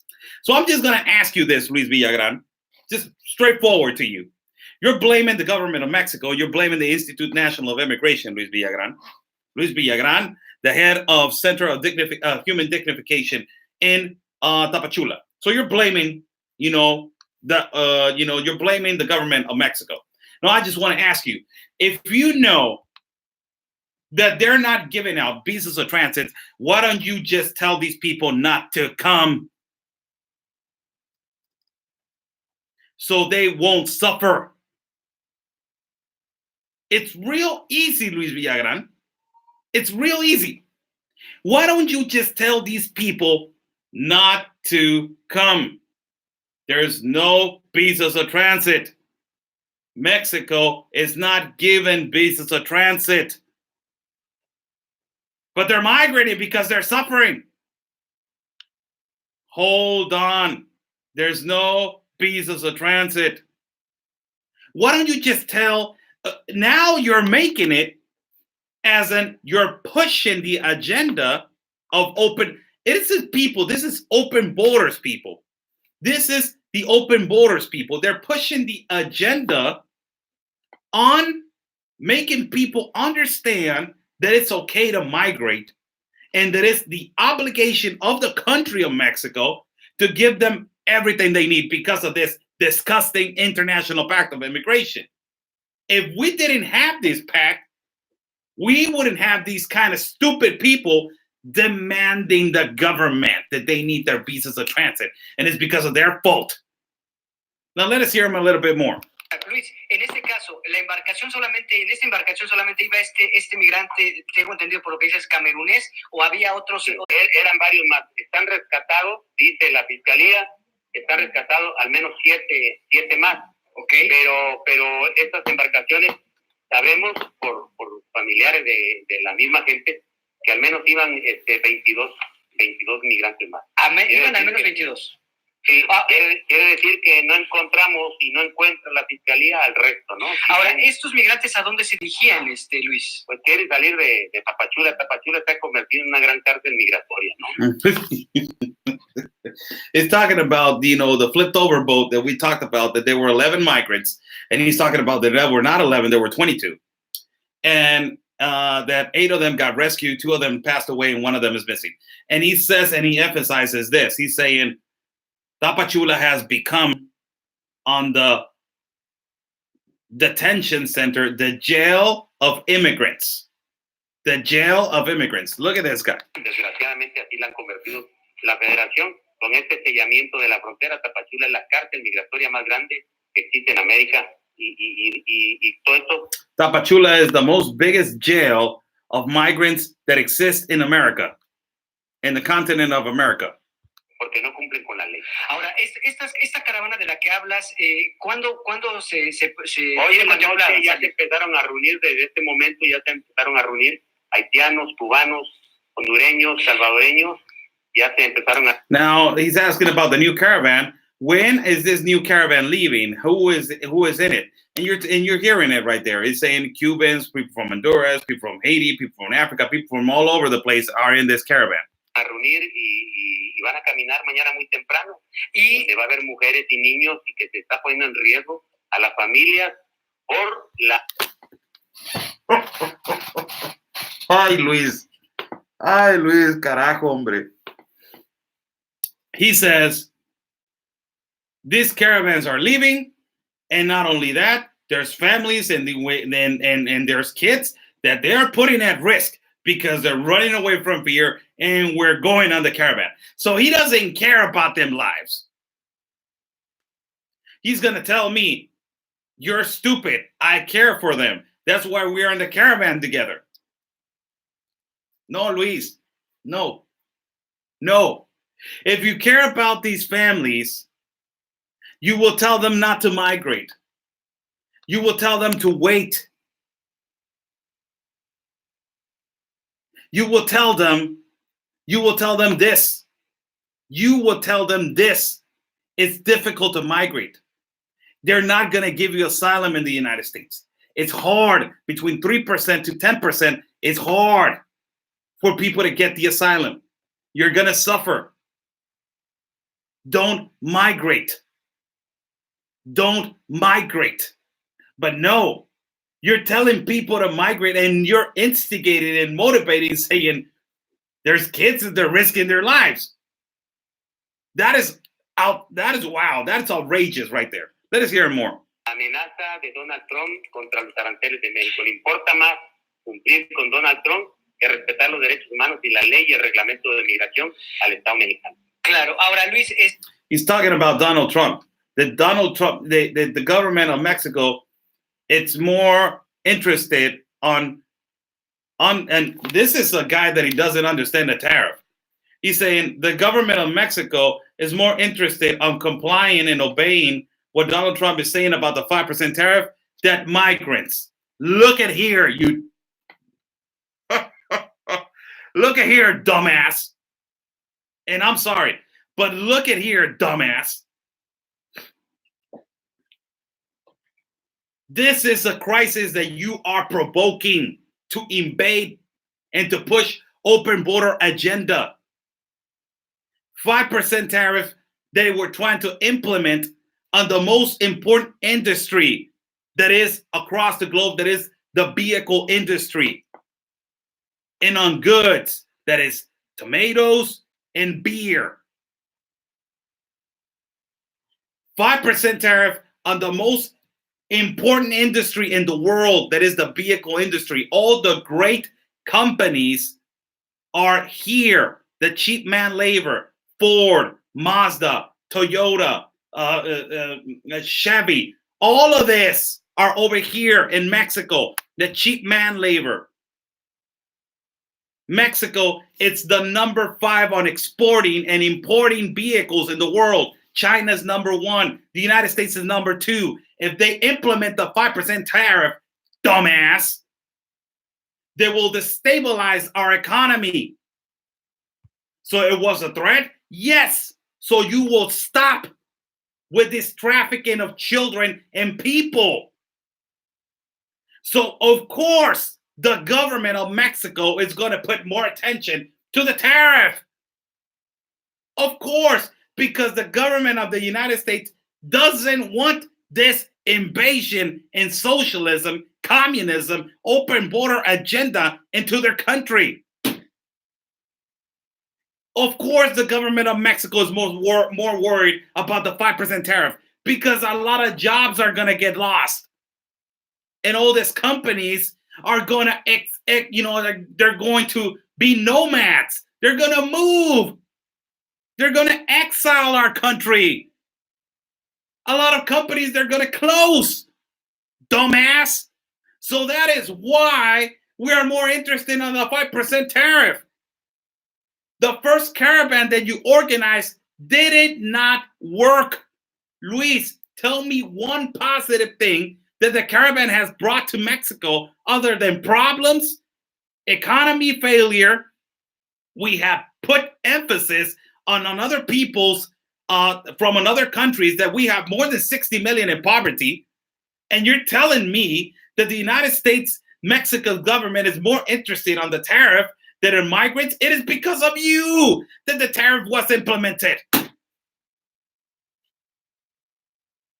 So I'm just going to ask you this, Luis Villagran, just straightforward to you. You're blaming the government of Mexico. You're blaming the Institute National of Immigration, Luis Villagran. Luis Villagran, the head of Center of Human Dignification in Tapachula. So you're blaming, you're blaming the government of Mexico. Now, I just want to ask you, if you know that they're not giving out visas of transit, why don't you just tell these people not to come so they won't suffer? It's real easy, Luis Villagran. It's real easy. Why don't you just tell these people not to come? There's no visas of transit. Mexico is not giving visas of transit. But they're migrating because they're suffering. Hold on. There's no visas of transit. Why don't you just tell? Now you're making it as you're pushing the agenda of open. This is open borders, people. This is the open borders, people. They're pushing the agenda on making people understand that it's okay to migrate and that it's the obligation of the country of Mexico to give them everything they need because of this disgusting international pact of immigration. If we didn't have this pact, we wouldn't have these kind of stupid people demanding the government that they need their visas of transit. And it's because of their fault. Now let us hear him a little bit more. Luis, en este caso, en esta embarcación solamente iba este migrante, tengo entendido por lo que dices, camerunés, o había otros. Eran varios más. Están rescatados, dice la fiscalía, están rescatados al menos siete más. Okay. Pero estas embarcaciones, sabemos por familiares de la misma gente, que al menos iban 22 migrantes más. Iban al menos 22. Sí, quiere decir que no encontramos y no encuentra la fiscalía al resto, ¿no? Ahora, ¿estos migrantes a dónde se dirigían, Luis? Pues quieren salir de Tapachula. Tapachula está convertido en una gran cárcel migratoria, ¿no? It's talking about, the flipped over boat that we talked about, that there were 11 migrants, and he's talking about that there were not 11, there were 22. And that 8 of them got rescued, 2 of them passed away, and 1 of them is missing. And he says, and he emphasizes this, he's saying, Tapachula has become, on the detention center, the jail of immigrants. The jail of immigrants. Look at this guy. Desgraciadamente así la han convertido la federación. Con este sellamiento de la frontera, Tapachula es la cárcel migratoria más grande que existe en América. Y todo esto. Tapachula is the most biggest jail of migrants that exists in America, in the continent of America. Porque no cumplen con la ley. Ahora, esta caravana de la que hablas, ¿cuándo se hoy en la noche ya se empezaron a reunir, desde este momento ya se empezaron a reunir haitianos, cubanos, hondureños, salvadoreños, ya se empezaron a... Now, he's asking about the new caravan. When is this new caravan leaving? Who is in it? And you're hearing it right there. It's saying Cubans, people from Honduras, people from Haiti, people from Africa, people from all over the place are in this caravan. A reunir y van a caminar mañana muy temprano y se va a ver mujeres y niños y que se está poniendo en riesgo a las familias por la... Ay, Luis, carajo, hombre. He says, these caravans are leaving, and not only that, there's families and there's kids that they're putting at risk because they're running away from fear, and we're going on the caravan. So he doesn't care about them lives. He's going to tell me, you're stupid. I care for them. That's why we're in the caravan together. No, Luis. No. If you care about these families, you will tell them not to migrate. You will tell them to wait. You will tell them this. It's difficult to migrate. They're not going to give you asylum in the United States. It's hard. Between 3% to 10%, it's hard for people to get the asylum. You're going to suffer. Don't migrate. But no, you're telling people to migrate, and you're instigating and motivating, saying there's kids that they're risking their lives. That is wow. That's outrageous right there. Let us hear more. Amenaza de Donald Trump contra los aranceles de México. Le importa más cumplir con Donald Trump que respetar los derechos humanos y la ley y el reglamento de migración al Estado mexicano. Claro. Ahora, Luis, he's talking about Donald Trump. The government of Mexico, it's more interested on, and this is a guy that he doesn't understand the tariff. He's saying the government of Mexico is more interested on complying and obeying what Donald Trump is saying about the 5% tariff than migrants. Look at here, you. Look at here, dumbass. And I'm sorry, but look at here, dumbass. This is a crisis that you are provoking to invade and to push open border agenda. 5% tariff they were trying to implement on the most important industry that is across the globe, that is the vehicle industry. And on goods, that is tomatoes and beer. 5% tariff on the most important industry in the world, that is the vehicle industry. All the great companies are here. The cheap man labor, Ford, Mazda, Toyota, Chevy, all of this are over here in Mexico. The cheap man labor. Mexico, it's the number 5 on exporting and importing vehicles in the world. China's number 1. The United States is number 2. If they implement the 5% tariff, dumbass, they will destabilize our economy. So it was a threat? Yes. So you will stop with this trafficking of children and people. So, of course, the government of Mexico is going to put more attention to the tariff. Of course, because the government of the United States doesn't want this invasion in socialism, communism, open border agenda into their country. Of course, the government of Mexico is more worried about the 5% tariff because a lot of jobs are going to get lost. And all these companies are going to, they're going to be nomads. They're going to move. They're going to exile our country. A lot of companies, they're going to close. Dumbass. So that is why we are more interested in the 5% tariff. The first caravan that you organized did not work. Luis, tell me one positive thing that the caravan has brought to Mexico other than problems, economy failure. We have put emphasis on other people's from other countries that we have more than 60 million in poverty. And you're telling me that the United States, Mexico government is more interested on the tariff than in migrants? It is because of you that the tariff was implemented.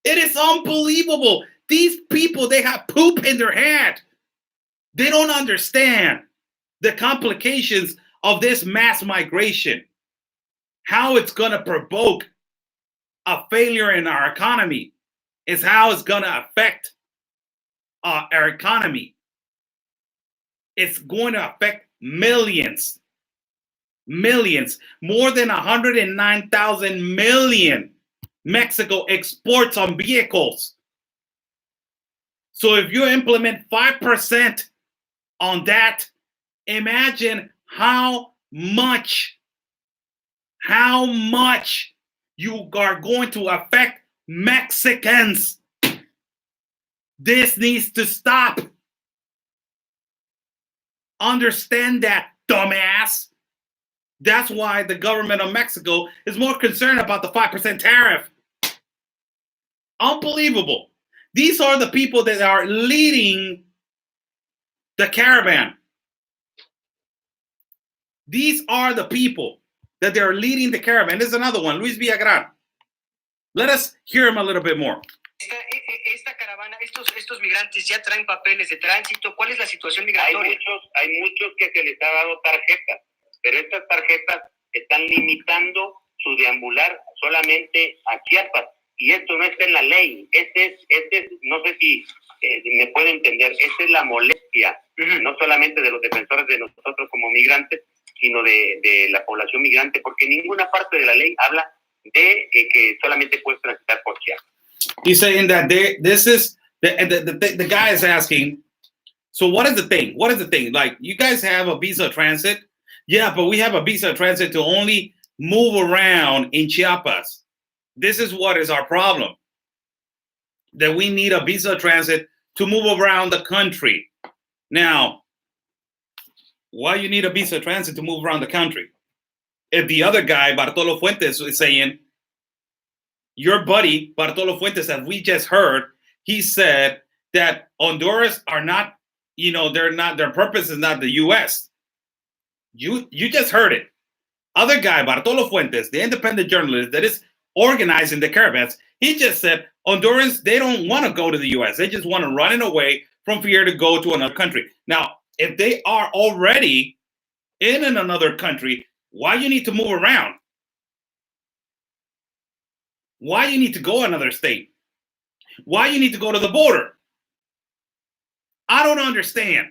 It is unbelievable. These people, they have poop in their head. They don't understand the complications of this mass migration, how it's going to provoke a failure in our economy, is how it's going to affect our economy. It's going to affect millions, more than 109,000 million Mexico exports on vehicles. So if you implement 5% on that, imagine how much you are going to affect Mexicans. This needs to stop. Understand that, dumbass. That's why the government of Mexico is more concerned about the 5% tariff. Unbelievable. These are the people that are leading the caravan. These are the people that they are leading the caravan. There's another one, Luis Villagran. Let us hear him a little bit more. Esta caravana, estos migrantes ya traen papeles de tránsito. ¿Cuál es la situación migratoria? Hay muchos que se les ha dado tarjetas, pero estas tarjetas están limitando su deambular solamente a Chiapas. Y esto no está en la ley. Este es, no sé si me puede entender, esta es la molestia, no solamente de los defensores de nosotros como migrantes, sino de la población migrante, porque ninguna parte de la ley habla de que solamente puedes transitar por Chiapas. He's saying that the guy is asking, so what is the thing? What is the thing? Like, you guys have a visa transit? Yeah, but we have a visa transit to only move around in Chiapas. This is what is our problem. That we need a visa transit to move around the country. Now, why you need a visa transit to move around the country? If the other guy, Bartolo Fuentes, is saying, your buddy, Bartolo Fuentes, as we just heard, he said that Honduras are not, they're not, their purpose is not the U.S. You just heard it. Other guy, Bartolo Fuentes, the independent journalist that is organizing the caravans, he just said Hondurans, they don't want to go to the U.S. They just want to run away from fear to go to another country. Now, if they are already in another country, why you need to move around? Why you need to go another state? Why you need to go to the border? I don't understand.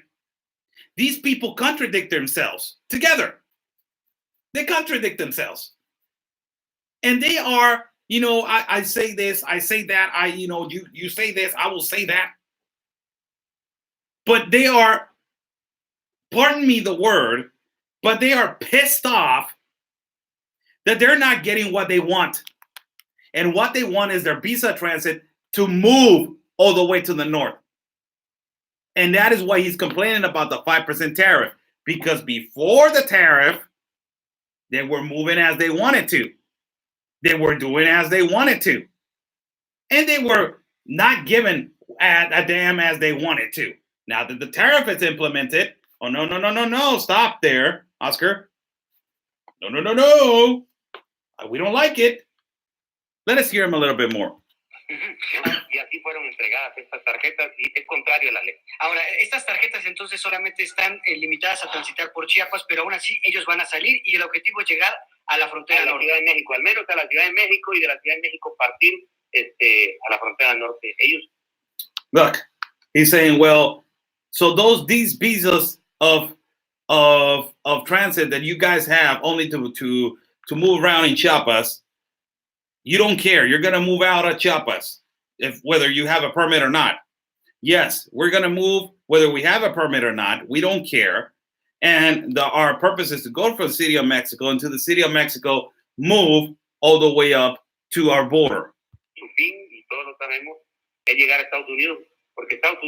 These people contradict themselves together. They contradict themselves. And they are, I say this, I say that, you say this, I will say that. But they are, pardon me the word, but they are pissed off that they're not getting what they want. And what they want is their visa transit to move all the way to the north. And that is why he's complaining about the 5% tariff. Because before the tariff, they were moving as they wanted to. They were doing as they wanted to. And they were not given a damn as they wanted to. Now that the tariff is implemented, oh, no, stop there, Oscar. No. We don't like it. Let us hear him a little bit more. Y así fueron entregadas estas tarjetas y es contrario a la ley. Ahora, estas tarjetas entonces solamente están limitadas a transitar por Chiapas, pero aún así ellos van a salir y el objetivo es llegar a la frontera norte. Ciudad de México, al menos a la Ciudad de México y de la Ciudad de México partir a la frontera norte. Ellos. Look, he's saying, well, so these visas of transit that you guys have only to move around in Chiapas, you don't care. You're going to move out of Chiapas, whether you have a permit or not. Yes, we're going to move whether we have a permit or not. We don't care. And our purpose is to go from the city of Mexico and to the city of Mexico, move all the way up to our border. Su fin, y todos lo sabemos, es llegar a Estados Unidos, porque Estados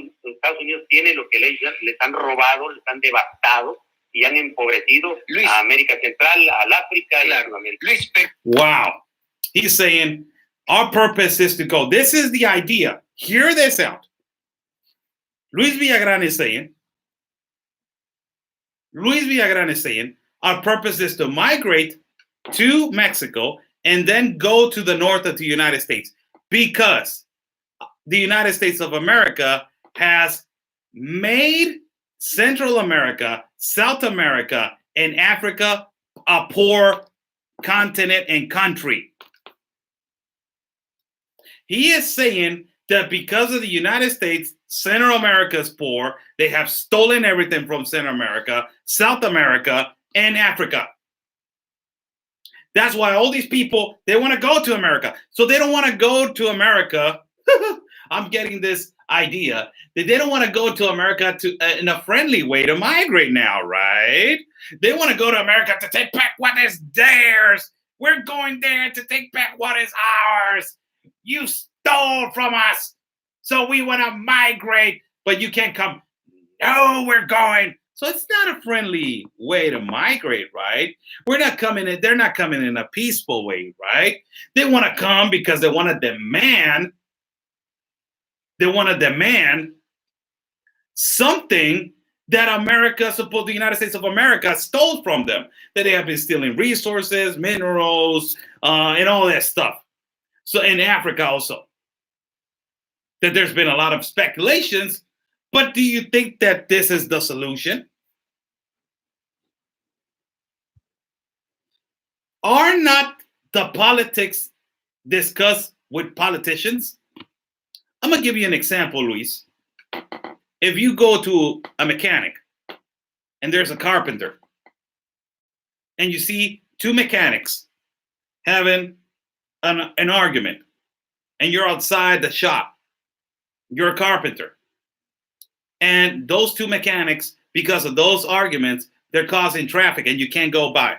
Unidos tiene lo que les han robado, les han devastado y han empobrecido a América Central, al África y a Sudamérica. Wow. He's saying, our purpose is to go. This is the idea. Hear this out. Luis Villagrán is saying, our purpose is to migrate to Mexico and then go to the north of the United States, because the United States of America has made Central America, South America, and Africa a poor continent and country. He is saying that because of the United States, Central America is poor. They have stolen everything from Central America, South America, and Africa. That's why all these people, they want to go to America. So they don't want to go to America. I'm getting this idea that they don't want to go to America in a friendly way to migrate now, right? They want to go to America to take back what is theirs. We're going there to take back what is ours. You stole from us, so we want to migrate, but you can't come. No, we're going. So it's not a friendly way to migrate, right? We're not coming in. They're not coming in a peaceful way, right? They want to come because they want to demand. They want to demand something that the United States of America stole from them. That they have been stealing resources, minerals, and all that stuff. So in Africa also, that there's been a lot of speculations, but do you think that this is the solution? Are not the politics discussed with politicians? I'm going to give you an example, Luis. If you go to a mechanic and there's a carpenter and you see two mechanics having an argument, and you're outside the shop, you're a carpenter, and those two mechanics, because of those arguments, they're causing traffic and you can't go by.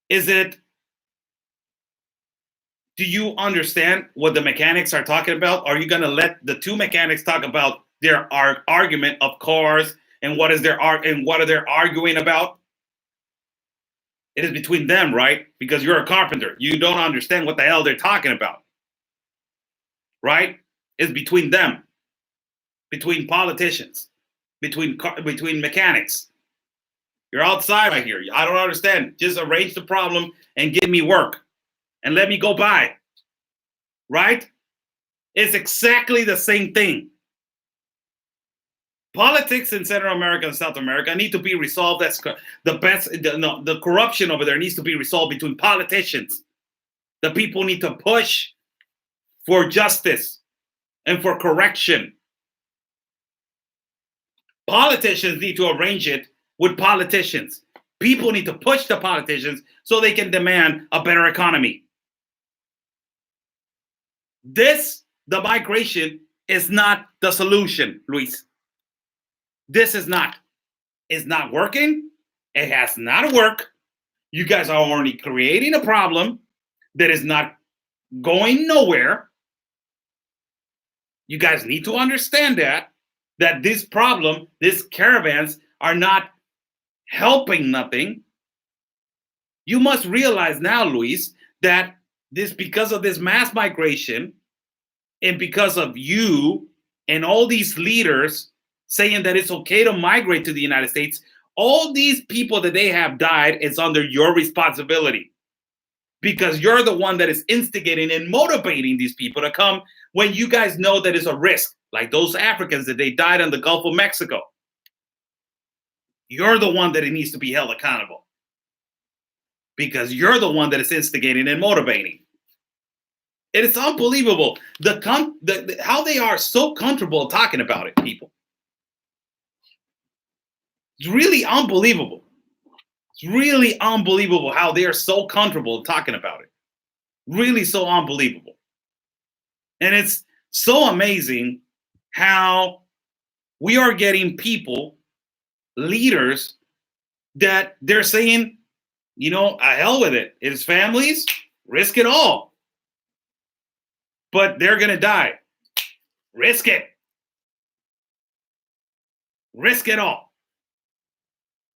Do you understand what the mechanics are talking about? Are you going to let the two mechanics talk about their argument of cars and what are they arguing about? It is between them, right? Because you're a carpenter. You don't understand what the hell they're talking about. Right? It's between them. Between politicians. Between mechanics. You're outside right here. I don't understand. Just arrange the problem and give me work. And let me go by. Right? It's exactly the same thing. Politics in Central America and South America need to be resolved. That's the corruption over there needs to be resolved between politicians. The people need to push for justice and for correction. Politicians need to arrange it with politicians. People need to push the politicians so they can demand a better economy. The migration is not the solution, Luis. This is not. It's not working. It has not worked. You guys are already creating a problem that is not going nowhere. You guys need to understand that this problem, these caravans are not helping nothing. You must realize now, Luis, that because of this mass migration and because of you and all these leaders saying that it's okay to migrate to the United States, all these people that they have died is under your responsibility, because you're the one that is instigating and motivating these people to come when you guys know that it's a risk, like those Africans that they died in the Gulf of Mexico. You're the one that it needs to be held accountable, because you're the one that is instigating and motivating. It is unbelievable how they are so comfortable talking about it, people. It's really unbelievable. It's really unbelievable how they are so comfortable talking about it. Really so unbelievable. And it's so amazing how we are getting people, leaders, that they're saying, hell with it. It's families, risk it all. But they're going to die. Risk it. Risk it all.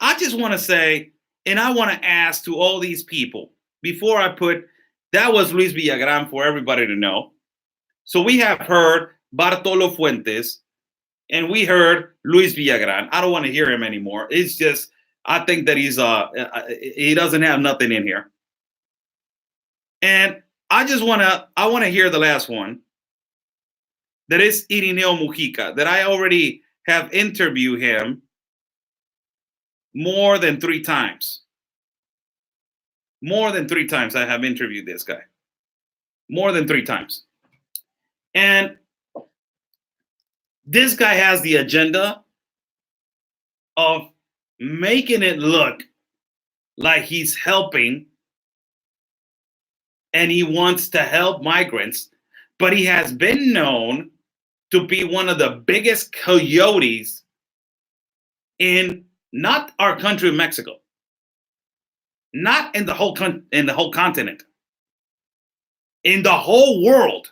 I just want to say, and I want to ask to all these people, before I that was Luis Villagran for everybody to know. So we have heard Bartolo Fuentes, and we heard Luis Villagran. I don't want to hear him anymore. It's just, I think that he doesn't have nothing in here. And I want to hear the last one. That is Irineo Mujica, that I already have interviewed him more than 3 times. More than 3 times I have interviewed this guy. More than 3 times. And this guy has the agenda of making it look like he's helping and he wants to help migrants, but he has been known to be one of the biggest coyotes in not our country, Mexico, not in the whole continent, in the whole world.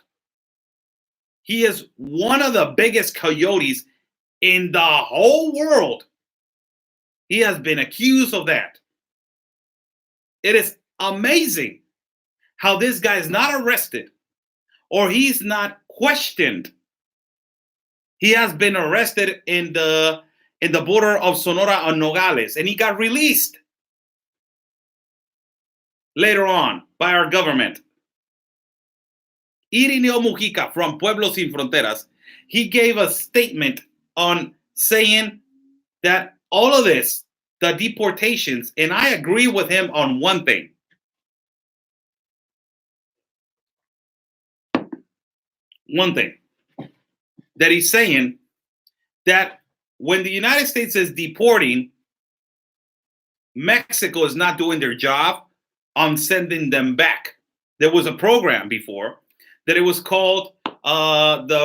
He is one of the biggest coyotes in the whole world. He has been accused of that. It is amazing how this guy is not arrested or he's not questioned. He has been arrested in the border of Sonora and Nogales, and he got released later on by our government. Irineo Mujica from Pueblos Sin Fronteras, he gave a statement on saying that all of this, the deportations, and I agree with him on one thing. One thing that he's saying, that when the United States is deporting, Mexico is not doing their job on sending them back. There was a program before that it was called the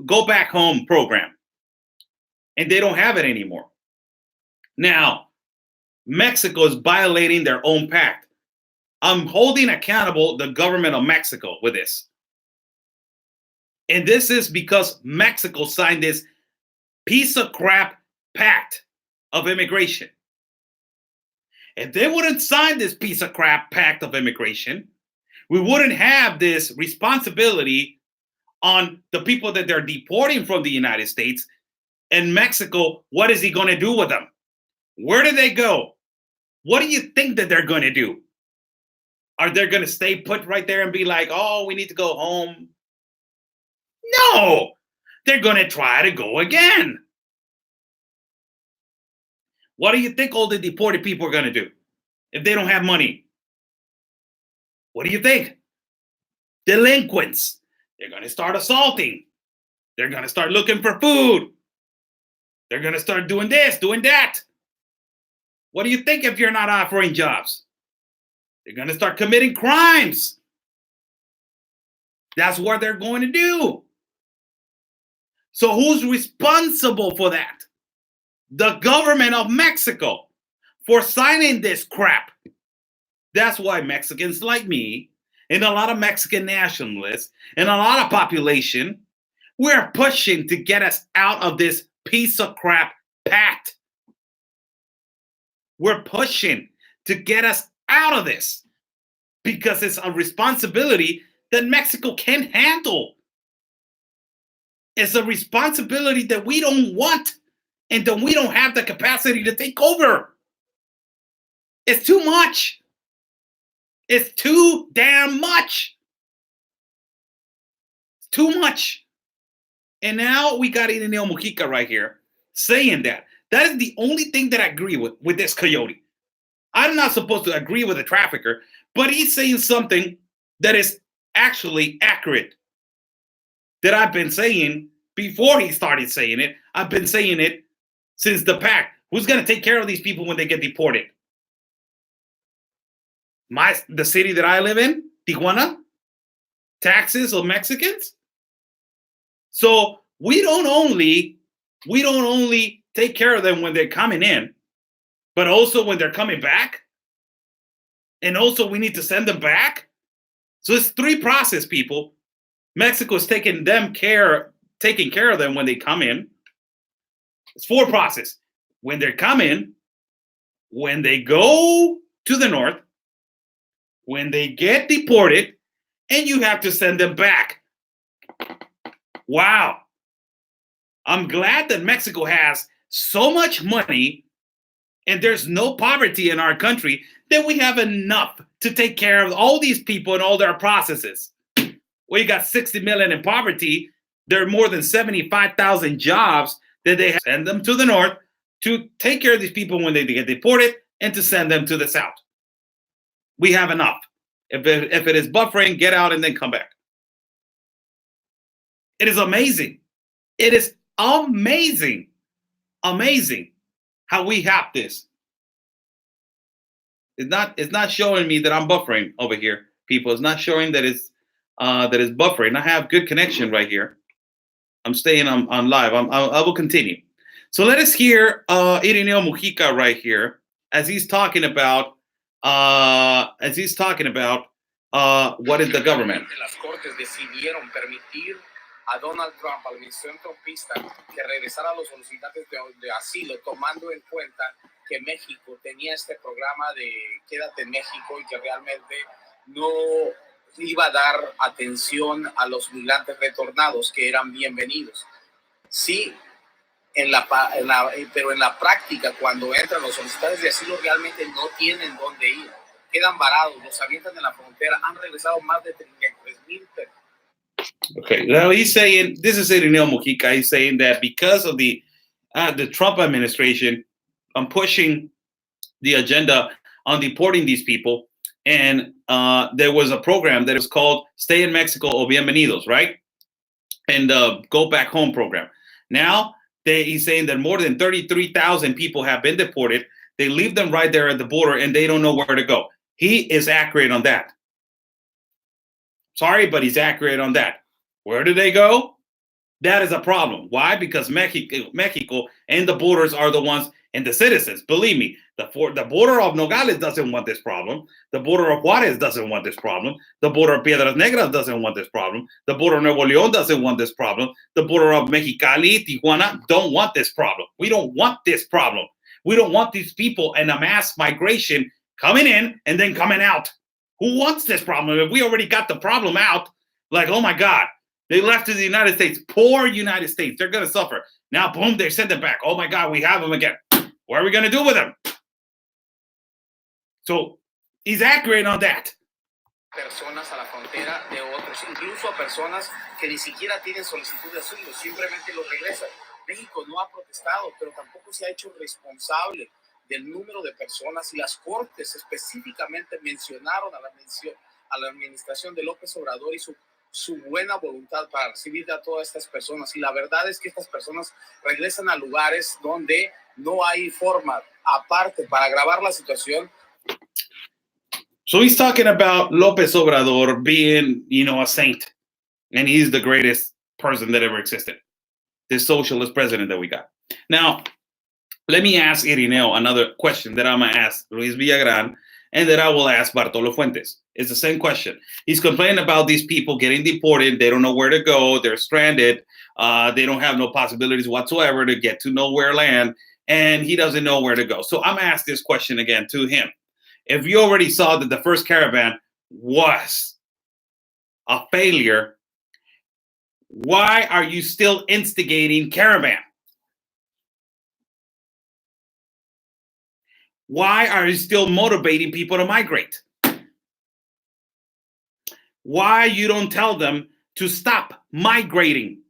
Go Back Home program, and they don't have it anymore. Now, Mexico is violating their own pact. I'm holding accountable the government of Mexico with this. And this is because Mexico signed this piece of crap pact of immigration. If they wouldn't sign this piece of crap pact of immigration, we wouldn't have this responsibility on the people that they're deporting from the United States. And Mexico, what is he going to do with them? Where do they go? What do you think that they're going to do? Are they going to stay put right there and be like, oh, we need to go home? No, they're going to try to go again. What do you think all the deported people are going to do if they don't have money? What do you think? delinquents. They're going to start assaulting. They're going to start looking for food. They're going to start doing this, doing that. What do you think if you're not offering jobs? They're going to start committing crimes. That's what they're going to do. So who's responsible for that? The government of Mexico for signing this crap. That's why Mexicans like me and a lot of Mexican nationalists and a lot of population, we're pushing to get us out of this piece of crap pact. We're pushing to get us out of this because it's a responsibility that Mexico can't handle. It's a responsibility that we don't want and that we don't have the capacity to take over. It's too much. It's too damn much. It's too much. And now we got Irineo Mujica right here saying that. That is the only thing that I agree with this coyote. I'm not supposed to agree with a trafficker, but he's saying something that is actually accurate. That I've been saying before he started saying it. I've been saying it since the pact. Who's going to take care of these people when they get deported? The city that I live in, Tijuana? Taxes of Mexicans? So we don't only take care of them when they're coming in, but also when they're coming back. And also we need to send them back. So it's 3 process, people. Mexico is taking care of them when they come in. It's 4 process. When they're coming, when they go to the north, when they get deported, and you have to send them back. Wow. I'm glad that Mexico has so much money and there's no poverty in our country that we have enough to take care of all these people and all their processes. Well, you got 60 million in poverty. There are more than 75,000 jobs that they send them to the north to take care of these people when they get deported and to send them to the south. We have enough. If it is buffering, get out and then come back. It is amazing. It is amazing how we have this. It's not showing me that I'm buffering over here, people. It's not showing that it's buffering. I have good connection right here. I'm staying on live. I will continue. So let us hear Irineo Mujica right here as he's talking about what is the government. Las cortes decidieron permitir a Donald Trump, a la administración trumpista, que regresara a los solicitantes de asilo, tomando en cuenta que México tenía este programa de Quédate en México y que realmente no iba a dar atención a los migrantes retornados que eran bienvenidos. Sí, pero en la práctica, cuando entran los solicitantes de asilo, realmente no tienen dónde ir. Quedan varados, los avientan en la frontera. Han regresado más de 33,000 personas. Okay, now he's saying, this is Irineo Mujica, he's saying that because of the Trump administration pushing the agenda on deporting these people, and there was a program that was called Stay in Mexico o Bienvenidos, right? And Go Back Home program. Now, he's saying that more than 33,000 people have been deported. They leave them right there at the border, and they don't know where to go. He is accurate on that. Sorry, but he's accurate on that. Where do they go? That is a problem. Why? Because Mexico and the borders are the ones and the citizens. Believe me, the border of Nogales doesn't want this problem. The border of Juarez doesn't want this problem. The border of Piedras Negras doesn't want this problem. The border of Nuevo León doesn't want this problem. The border of Mexicali, Tijuana don't want this problem. We don't want this problem. We don't want these people in a mass migration coming in and then coming out. Who wants this problem? If we already got the problem out, like, oh my God, they left to the United States. Poor United States. They're going to suffer. Now, boom, they send them back. Oh my God, we have them again. What are we going to do with them? So he's accurate on that. Personas a la frontera de otros, incluso a personas que ni siquiera tienen solicitud de asilo, simplemente los regresan. México no ha protestado, pero tampoco se ha hecho responsable del número de personas, y las cortes específicamente mencionaron a a la administración de López Obrador y su buena voluntad para recibir a todas estas personas. Y la verdad es que estas personas regresan a lugares donde no hay forma aparte para agravar la situación. So he's talking about Lopez Obrador being, a saint, and he's the greatest person that ever existed. This socialist president that we got. Now, let me ask Irineo another question that I'm going to ask Luis Villagran and that I will ask Bartolo Fuentes. It's the same question. He's complaining about these people getting deported. They don't know where to go. They're stranded. They don't have no possibilities whatsoever to get to nowhere land. And he doesn't know where to go. So I'm going to ask this question again to him. If you already saw that the first caravan was a failure, why are you still instigating caravan? Why are you still motivating people to migrate? Why you don't tell them to stop migrating?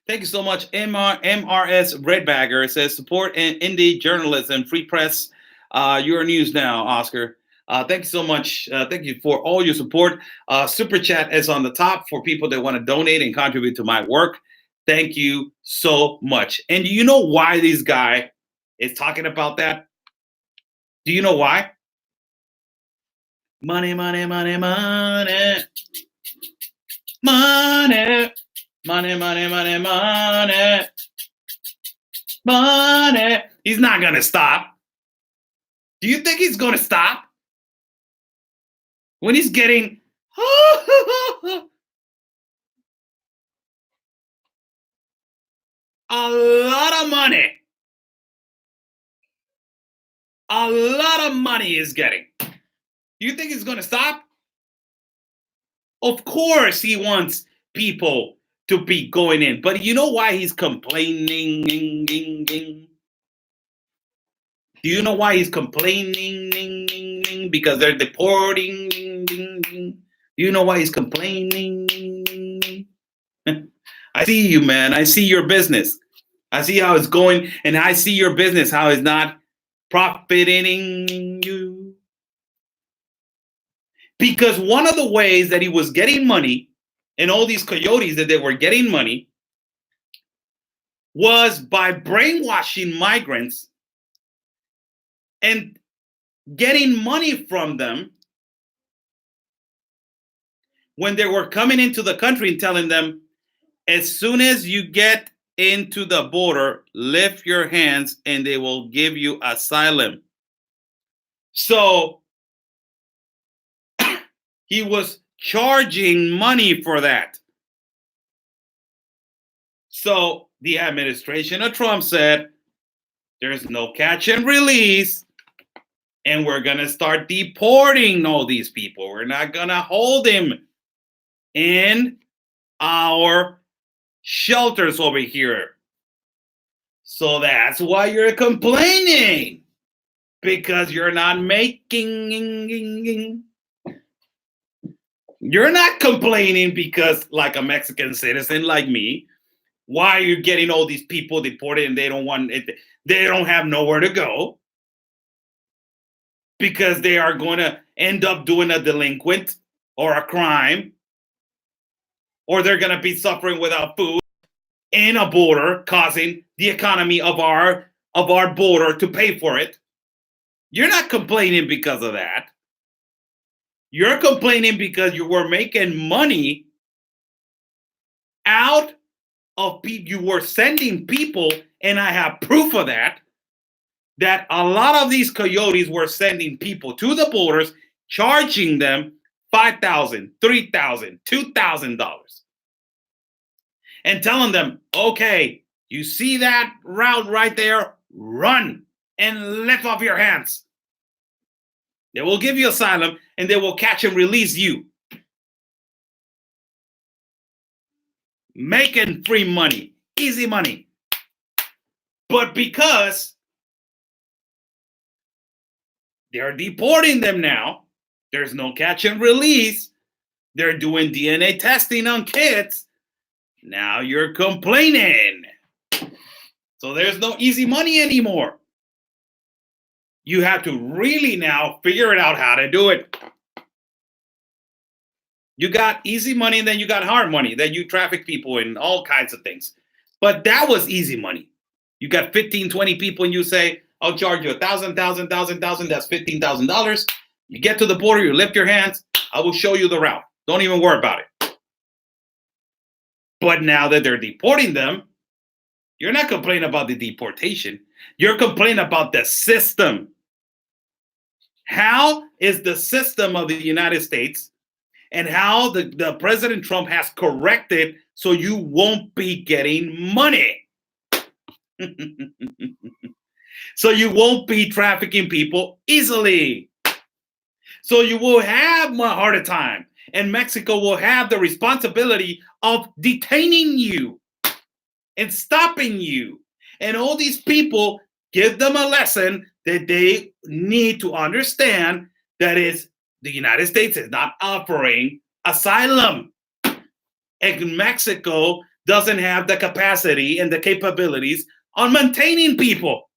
Thank you so much. MRS Redbagger says support indie journalism, free press. Your news now, Oscar. Thank you so much. Thank you for all your support. Super chat is on the top for people that want to donate and contribute to my work. Thank you so much. And do you know why this guy is talking about that? Do you know why? Money, money, money, money. Money. Money, money, money, money. Money. He's not going to stop. Do you think he's going to stop? When he's getting a lot of money. A lot of money is getting. Do you think he's going to stop? Of course he wants people to be going in. But you know why he's complaining? Do you know why he's complaining? Because they're deporting. Do you know why he's complaining? I see you, man. I see your business. I see how it's going. And I see your business, how it's not profiting you. Because one of the ways that he was getting money, and all these coyotes that they were getting money, was by brainwashing migrants and getting money from them when they were coming into the country and telling them, as soon as you get into the border, lift your hands and they will give you asylum. So he was charging money for that. So the administration of Trump said, there's no catch and release, and we're going to start deporting all these people. We're not going to hold them in our shelters over here. So that's why you're complaining, because you're not making. You're not complaining because, like a Mexican citizen like me, why are you getting all these people deported and they don't have nowhere to go because they are going to end up doing a delinquent or a crime, or they're going to be suffering without food in a border, causing the economy of our border to pay for it. You're not complaining because of that. You're complaining because you were making money out of people. You were sending people, and I have proof of that a lot of these coyotes were sending people to the borders, charging them $5,000, $3,000, $2,000, and telling them, okay, you see that route right there? Run and lift off your hands. They will give you asylum, and they will catch and release you. Making free money, easy money. But because they're deporting them now, there's no catch and release. They're doing DNA testing on kids. Now you're complaining. So there's no easy money anymore. You have to really now figure it out how to do it. You got easy money, and then you got hard money. Then you traffic people and all kinds of things. But that was easy money. You got 15, 20 people, and you say, I'll charge you $1,000, that's $15,000. You get to the border, you lift your hands, I will show you the route. Don't even worry about it. But now that they're deporting them, you're not complaining about the deportation. You're complaining about the system. How is the system of the United States and how the President Trump has corrected so you won't be getting money? So you won't be trafficking people easily. So you will have a harder time. And Mexico will have the responsibility of detaining you and stopping you. And all these people, give them a lesson that they need to understand that is the United States is not offering asylum. And Mexico doesn't have the capacity and the capabilities on maintaining people.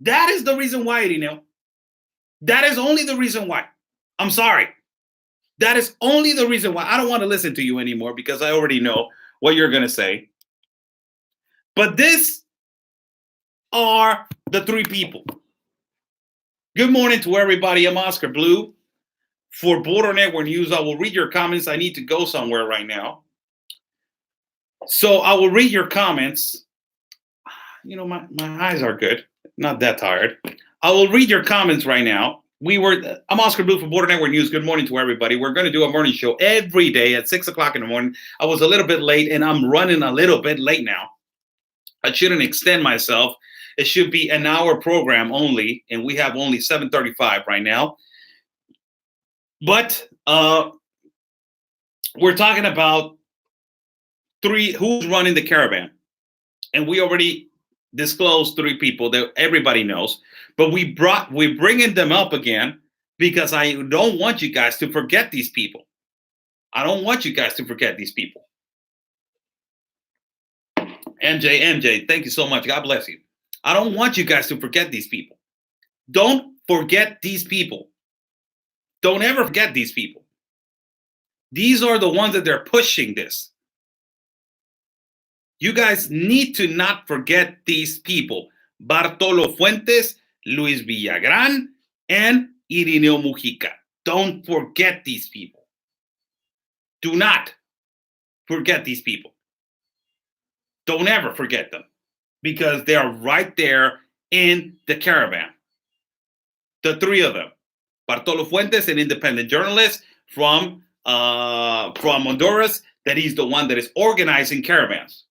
That is the reason why, Irineo. That is only the reason why. I'm sorry. That is only the reason why. I don't want to listen to you anymore because I already know what you're going to say. But these are the three people. Good morning to everybody. I'm Oscar Blue for Border Network News. I will read your comments. I need to go somewhere right now. So I will read your comments. You know, my eyes are good. Not that tired. I will read your comments right now. I'm Oscar Blue for Border Network News. Good morning to everybody. We're going to do a morning show every day at 6 o'clock in the morning. I was a little bit late, and I'm running a little bit late now. I shouldn't extend myself. It should be an hour program only, and we have only 7:35 right now. But we're talking about who's running the caravan. And we already disclosed three people that everybody knows. But we're bringing them up again because I don't want you guys to forget these people. I don't want you guys to forget these people. MJ, thank you so much. God bless you. I don't want you guys to forget these people. Don't forget these people. Don't ever forget these people. These are the ones that they're pushing this. You guys need to not forget these people. Bartolo Fuentes, Luis Villagrán, and Irineo Mujica. Don't forget these people. Do not forget these people. Don't ever forget them because they are right there in the caravan. The three of them. Bartolo Fuentes, an independent journalist from Honduras, that he's the one that is organizing caravans.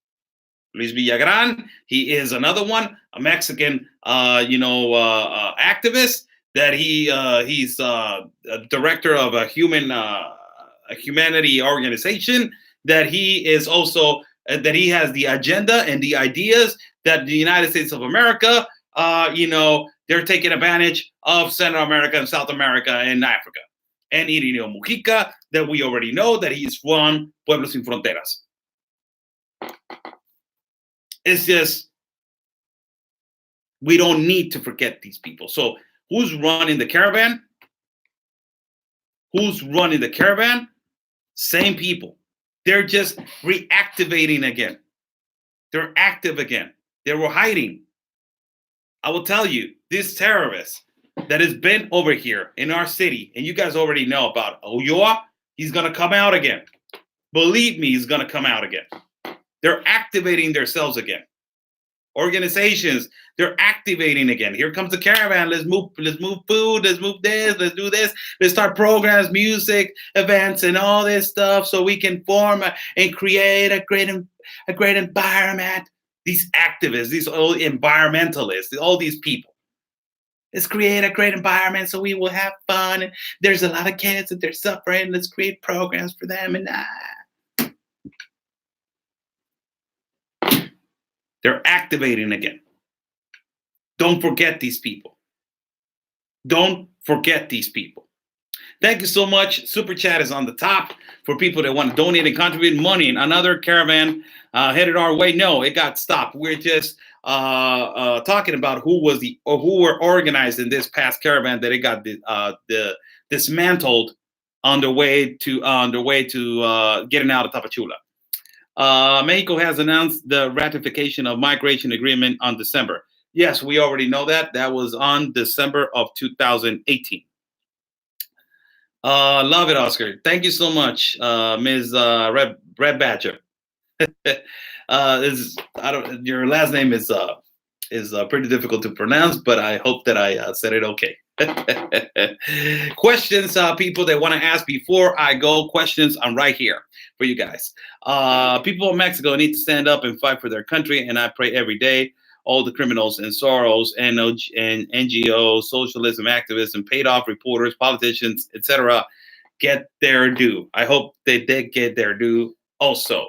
Luis Villagrán, he is another one, a Mexican, activist that he's a director of a humanity organization. That he is also that he has the agenda and the ideas that the United States of America, they're taking advantage of Central America and South America and Africa. And Irineo Mujica, that we already know that he's from Pueblos Sin Fronteras. It's just, we don't need to forget these people. So who's running the caravan? Who's running the caravan? Same people. They're just reactivating again. They're active again. They were hiding. I will tell you, this terrorist that has been over here in our city, and you guys already know about Ulloa, he's going to come out again. Believe me, he's going to come out again. They're activating themselves again. Organizations, they're activating again. Here comes the caravan. Let's move food. Let's move this. Let's do this. Let's start programs, music, events, and all this stuff so we can form and create a great environment. These activists, these old environmentalists, all these people. Let's create a great environment so we will have fun. There's a lot of kids that they're suffering. Let's create programs for them. And they're activating again. Don't forget these people. Don't forget these people. Thank you so much. Super Chat is on the top for people that want to donate and contribute money. And another caravan headed our way. No, it got stopped. We're just talking about who were organized in this past caravan that it got dismantled on their way to getting out of Tapachula. Mexico has announced the ratification of migration agreement on December. Yes, we already know that. That was on December of 2018. Love it, Oscar. Thank you so much, Ms. Red Badger. Your last name is pretty difficult to pronounce, but I hope that I said it okay. Questions, people that want to ask before I go. Questions, I'm right here for you guys. People in Mexico need to stand up and fight for their country, and I pray every day all the criminals and Soros and NGOs, socialism activists, and paid off reporters, politicians, etc., get their due. I hope they get their due also.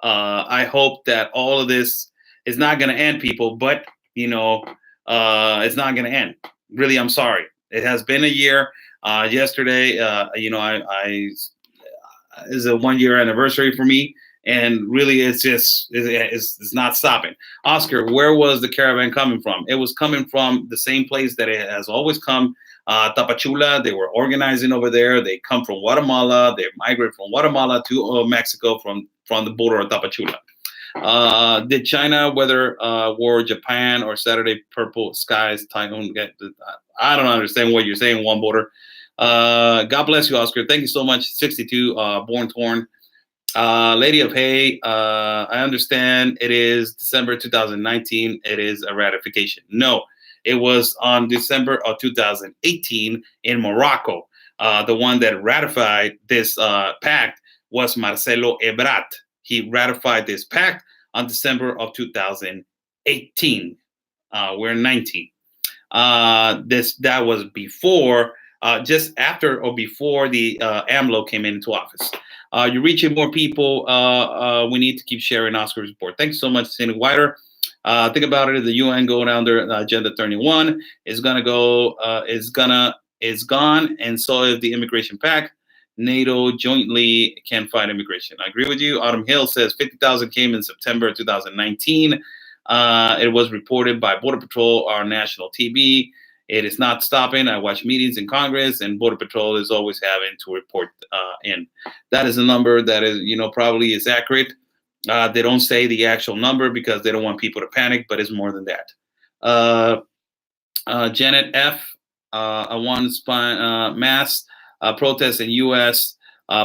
I hope that all of this is not going to end, people, but it's not going to end. Really, I'm sorry. It has been a year. Yesterday, is a 1 year anniversary for me, and really, it's not stopping. Oscar, where was the caravan coming from? It was coming from the same place that it has always come. Tapachula. They were organizing over there. They come from Guatemala. They migrate from Guatemala to Mexico from the border of Tapachula. Did China weather war Japan or Saturday purple skies typhoon? I don't understand what you're saying, One Border. God bless you, Oscar. Thank you so much. 62, Born Torn. Lady of Hay, I understand it is December 2019. It is a ratification. No, it was on December of 2018 in Morocco. The one that ratified this pact was Marcelo Ebrard. He ratified this pact on December of 2018. We're 19. That was before, just after or before the AMLO came into office. You're reaching more people. We need to keep sharing Oscar's report. Thanks so much, Cindy Whiter. Think about it. The UN going under Agenda 31 is gonna go. Is gone, and so is the immigration pact. NATO jointly can fight immigration. I agree with you. Autumn Hill says 50,000 came in September 2019. It was reported by Border Patrol, our national TV. It is not stopping. I watch meetings in Congress, and Border Patrol is always having to report in. That is a number that is, probably is accurate. They don't say the actual number because they don't want people to panic, but it's more than that. Janet F. A one mass protest in U.S.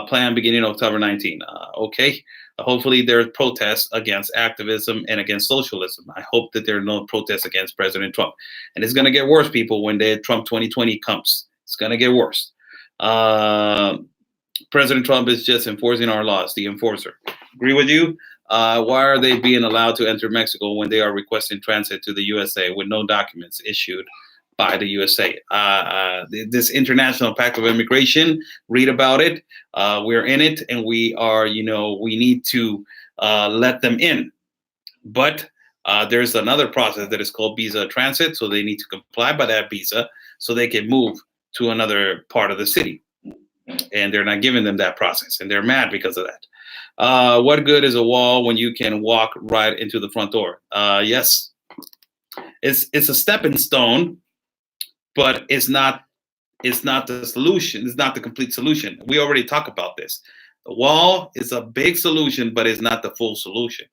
Planned beginning October 19. Okay. Hopefully there's protests against activism and against socialism. I hope that there are no protests against President Trump. And it's going to get worse, people, when Trump 2020 comes. It's going to get worse. President Trump is just enforcing our laws, the enforcer. Agree with you? Why are they being allowed to enter Mexico when they are requesting transit to the USA with no documents issued by the USA? This International Pact of Immigration, read about it. We're in it, and we are, we need to let them in. But there's another process that is called visa transit, so they need to comply by that visa so they can move to another part of the city. And they're not giving them that process, and they're mad because of that. What good is a wall when you can walk right into the front door? Yes, it's a stepping stone, but it's not the solution. It's not the complete solution. We already talked about this. The wall is a big solution, but it's not the full solution.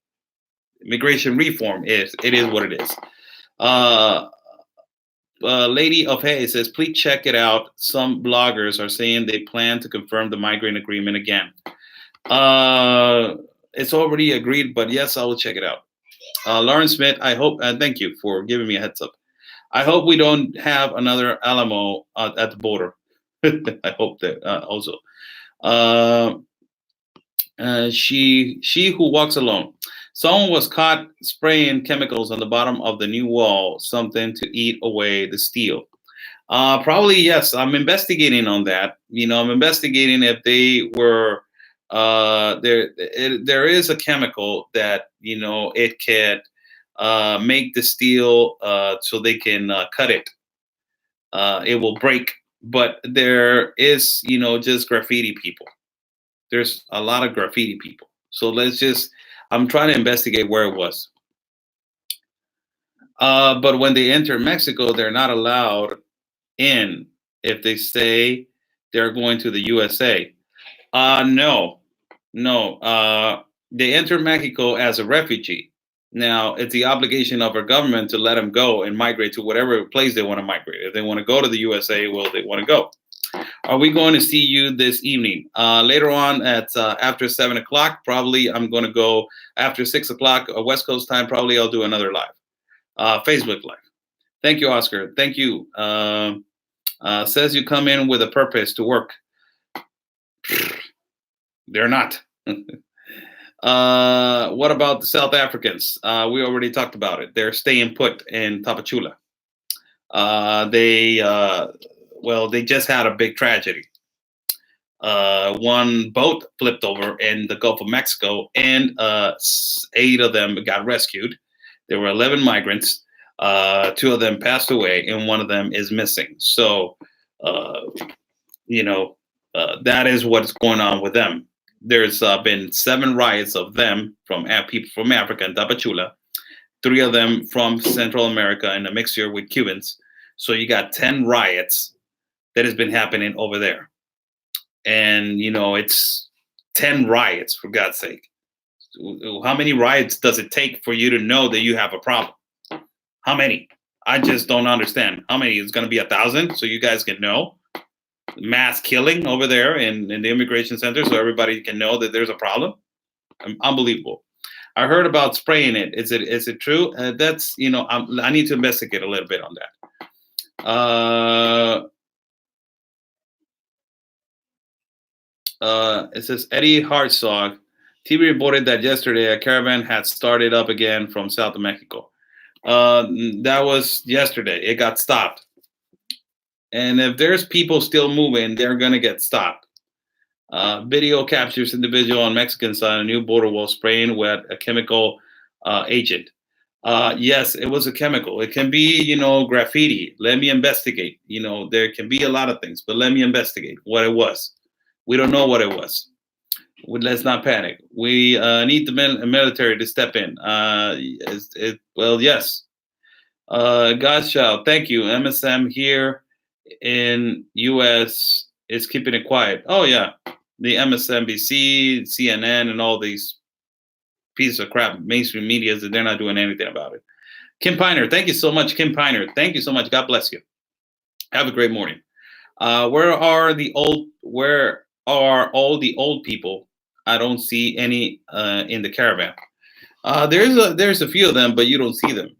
Immigration reform is what it is. Lady of Hay says, please check it out. Some bloggers are saying they plan to confirm the migrant agreement again. It's already agreed, but yes, I will check it out. Lauren Smith, I hope, thank you for giving me a heads up. I hope we don't have another Alamo at the border. I hope that also. She who walks alone. Someone was caught spraying chemicals on the bottom of the new wall, something to eat away the steel. Probably, yes. I'm investigating on that. I'm investigating if they were there is a chemical that it can make the steel so they can cut it. It will break, but there is just graffiti people. There's a lot of graffiti people. So I'm trying to investigate where it was. But when they enter Mexico, they're not allowed in if they say they're going to the USA. No, no. They enter Mexico as a refugee. Now, it's the obligation of our government to let them go and migrate to whatever place they want to migrate. If they want to go to the USA, well, they want to go. Are we going to see you this evening? Later on at after 7 o'clock, probably I'm going to go after 6 o'clock West Coast time. Probably I'll do another live, Facebook live. Thank you, Oscar. Thank you. Says you come in with a purpose to work. They're not. What about the South Africans? We already talked about it. They're staying put in Tapachula. They just had a big tragedy. One boat flipped over in the Gulf of Mexico, and 8 of them got rescued. There were 11 migrants. 2 of them passed away, and 1 of them is missing. So, that is what's going on with them. There's been 7 riots of them from people from Africa and Tapachula, 3 of them from Central America in a mixture with Cubans. So you got 10 riots that has been happening over there. And, it's 10 riots, for God's sake. How many riots does it take for you to know that you have a problem? How many? I just don't understand. How many? It's going to be 1,000 so you guys can know. Mass killing over there in the immigration center so everybody can know that there's a problem. Unbelievable. I heard about spraying it. Is it true? That's, I need to investigate a little bit on that. It says Eddie Hartzog. TV reported that yesterday a caravan had started up again from south of Mexico. That was yesterday. It got stopped. And if there's people still moving, they're going to get stopped. Video captures individual on Mexican side, a new border wall spraying with a chemical agent. Yes, it was a chemical. It can be, graffiti. Let me investigate. There can be a lot of things, but let me investigate what it was. We don't know what it was. Let's not panic. We need the military to step in. Yes. Godchild, thank you. MSM here in U.S. is keeping it quiet. Oh, yeah. The MSNBC, CNN, and all these pieces of crap, mainstream media, they're not doing anything about it. Kim Piner, thank you so much, Kim Piner. Thank you so much. God bless you. Have a great morning. Where are all the old people? I don't see any in the caravan. There's a few of them, but you don't see them.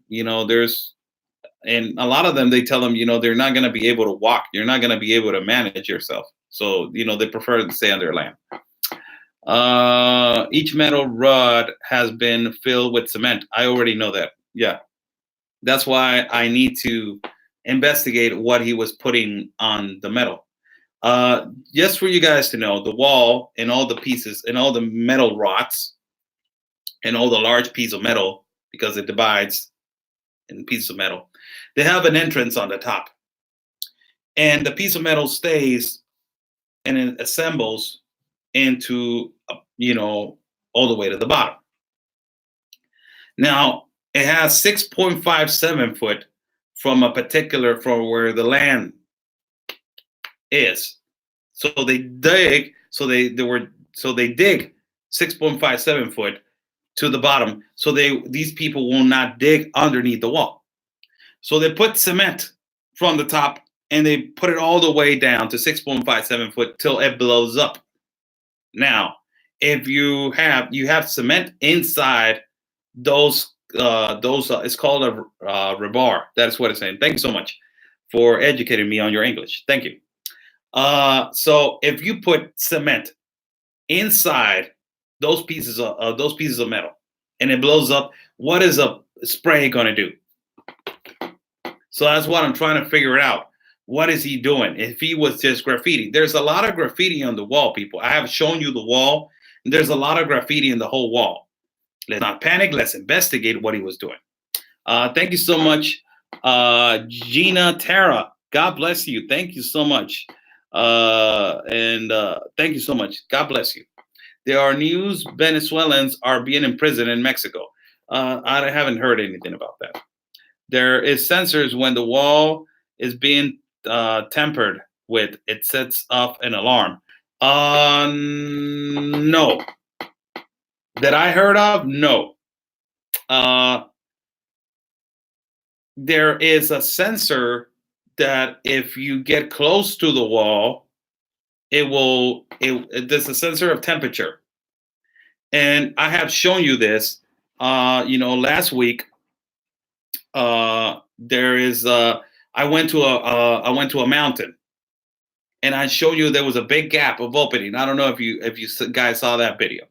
And a lot of them, they tell them, they're not going to be able to walk. You're not going to be able to manage yourself. So, they prefer to stay on their land. Each metal rod has been filled with cement. I already know that. Yeah. That's why I need to investigate what he was putting on the metal. Just for you guys to know, the wall and all the pieces and all the metal rods and all the large piece of metal, because it divides in pieces of metal, they have an entrance on the top. And the piece of metal stays and it assembles into, all the way to the bottom. Now, it has 6.57 foot from where the land is. So they dig, they dig 6.57 foot to the bottom. So these people will not dig underneath the wall. So they put cement from the top and they put it all the way down to 6.57 foot till it blows up. Now, if you have cement inside those it's called a rebar. That's what it's saying. Thank you so much for educating me on your English. Thank you. So if you put cement inside those pieces of metal and it blows up, what is a spray going to do? So that's what I'm trying to figure out. What is he doing? If he was just graffiti, there's a lot of graffiti on the wall, people. I have shown you the wall, and there's a lot of graffiti in the whole wall. Let's not panic. Let's investigate what he was doing. Thank you so much, Gina Tara. God bless you. Thank you so much. And thank you so much. God bless you. There are news Venezuelans are being imprisoned in Mexico. I haven't heard anything about that. There is sensors when the wall is being tempered with it sets off an alarm. No. That I heard of, no. There is a sensor that if you get close to the wall, there's a sensor of temperature. And I have shown you this, last week. There is, I went to a mountain, and I showed you there was a big gap of opening. I don't know if you guys saw that video.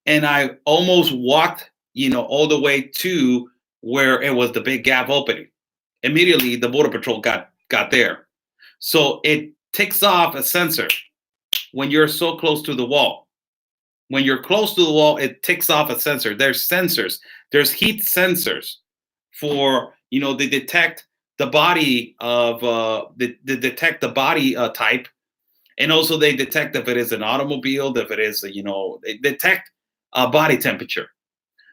And I almost walked, all the way to where it was the big gap opening. Immediately, the Border Patrol got there. So it ticks off a sensor when you're so close to the wall. When you're close to the wall, it ticks off a sensor. There's sensors. There's heat sensors for, they detect the body of, they detect the body type. And also they detect if it is an automobile, if it is, they detect body temperature.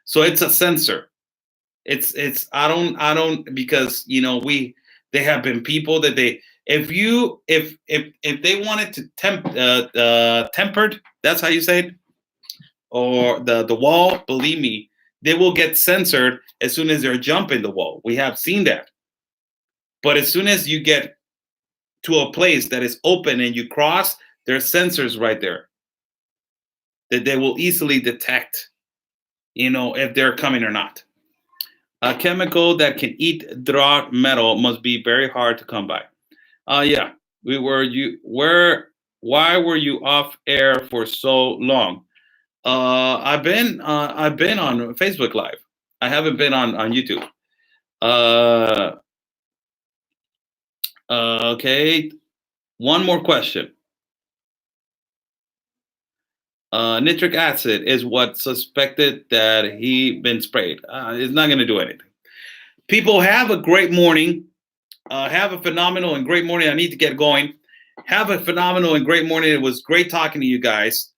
So it's a sensor. It's I don't because they have been people that if they wanted to tempered, that's how you say it, or the wall, believe me, they will get censored as soon as they're jumping the wall. We have seen that. But as soon as you get to a place that is open and you cross, there's sensors right there that they will easily detect, if they're coming or not. A chemical that can eat draw metal must be very hard to come by. Yeah, why were you off air for so long? I've been on Facebook Live. I haven't been on YouTube. Okay, one more question. Nitric acid is what suspected that he been sprayed. It's not going to do anything. People, have a great morning. Have a phenomenal and great morning. I need to get going. Have a phenomenal and great morning. It was great talking to you guys.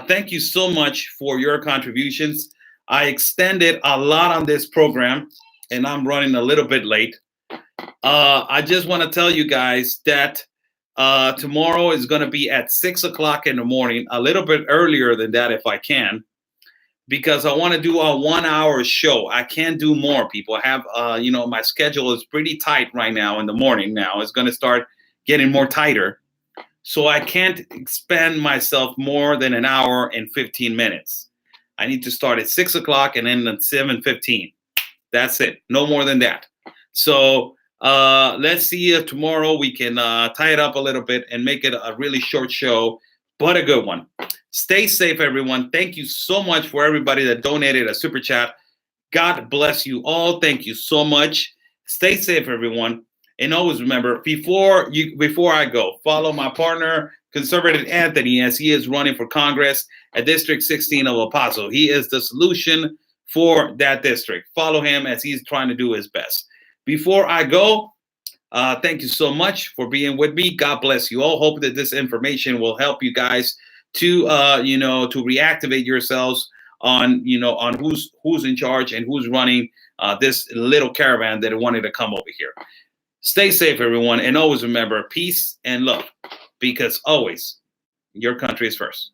Thank you so much for your contributions. I extended a lot on this program, and I'm running a little bit late. I just want to tell you guys that tomorrow is going to be at 6 o'clock in the morning, a little bit earlier than that if I can, because I want to do a 1 hour show. I can't do more, people. I have, my schedule is pretty tight right now in the morning now. It's going to start getting more tighter. So I can't expend myself more than an hour and 15 minutes. I need to start at 6 o'clock and end at 7:15. That's it. No more than that. So let's see if tomorrow we can tie it up a little bit and make it a really short show, but a good one. Stay safe, everyone. Thank you so much for everybody that donated a super chat. God bless you all. Thank you so much. Stay safe, everyone. And always remember, before I go, follow my partner, Conservative Anthony, as he is running for Congress at District 16 of El Paso. He is the solution for that district. Follow him as he's trying to do his best. Before I go, thank you so much for being with me. God bless you all. Hope that this information will help you guys to to reactivate yourselves on who's in charge and who's running this little caravan that wanted to come over here. Stay safe, everyone, and always remember peace and love, because always your country is first.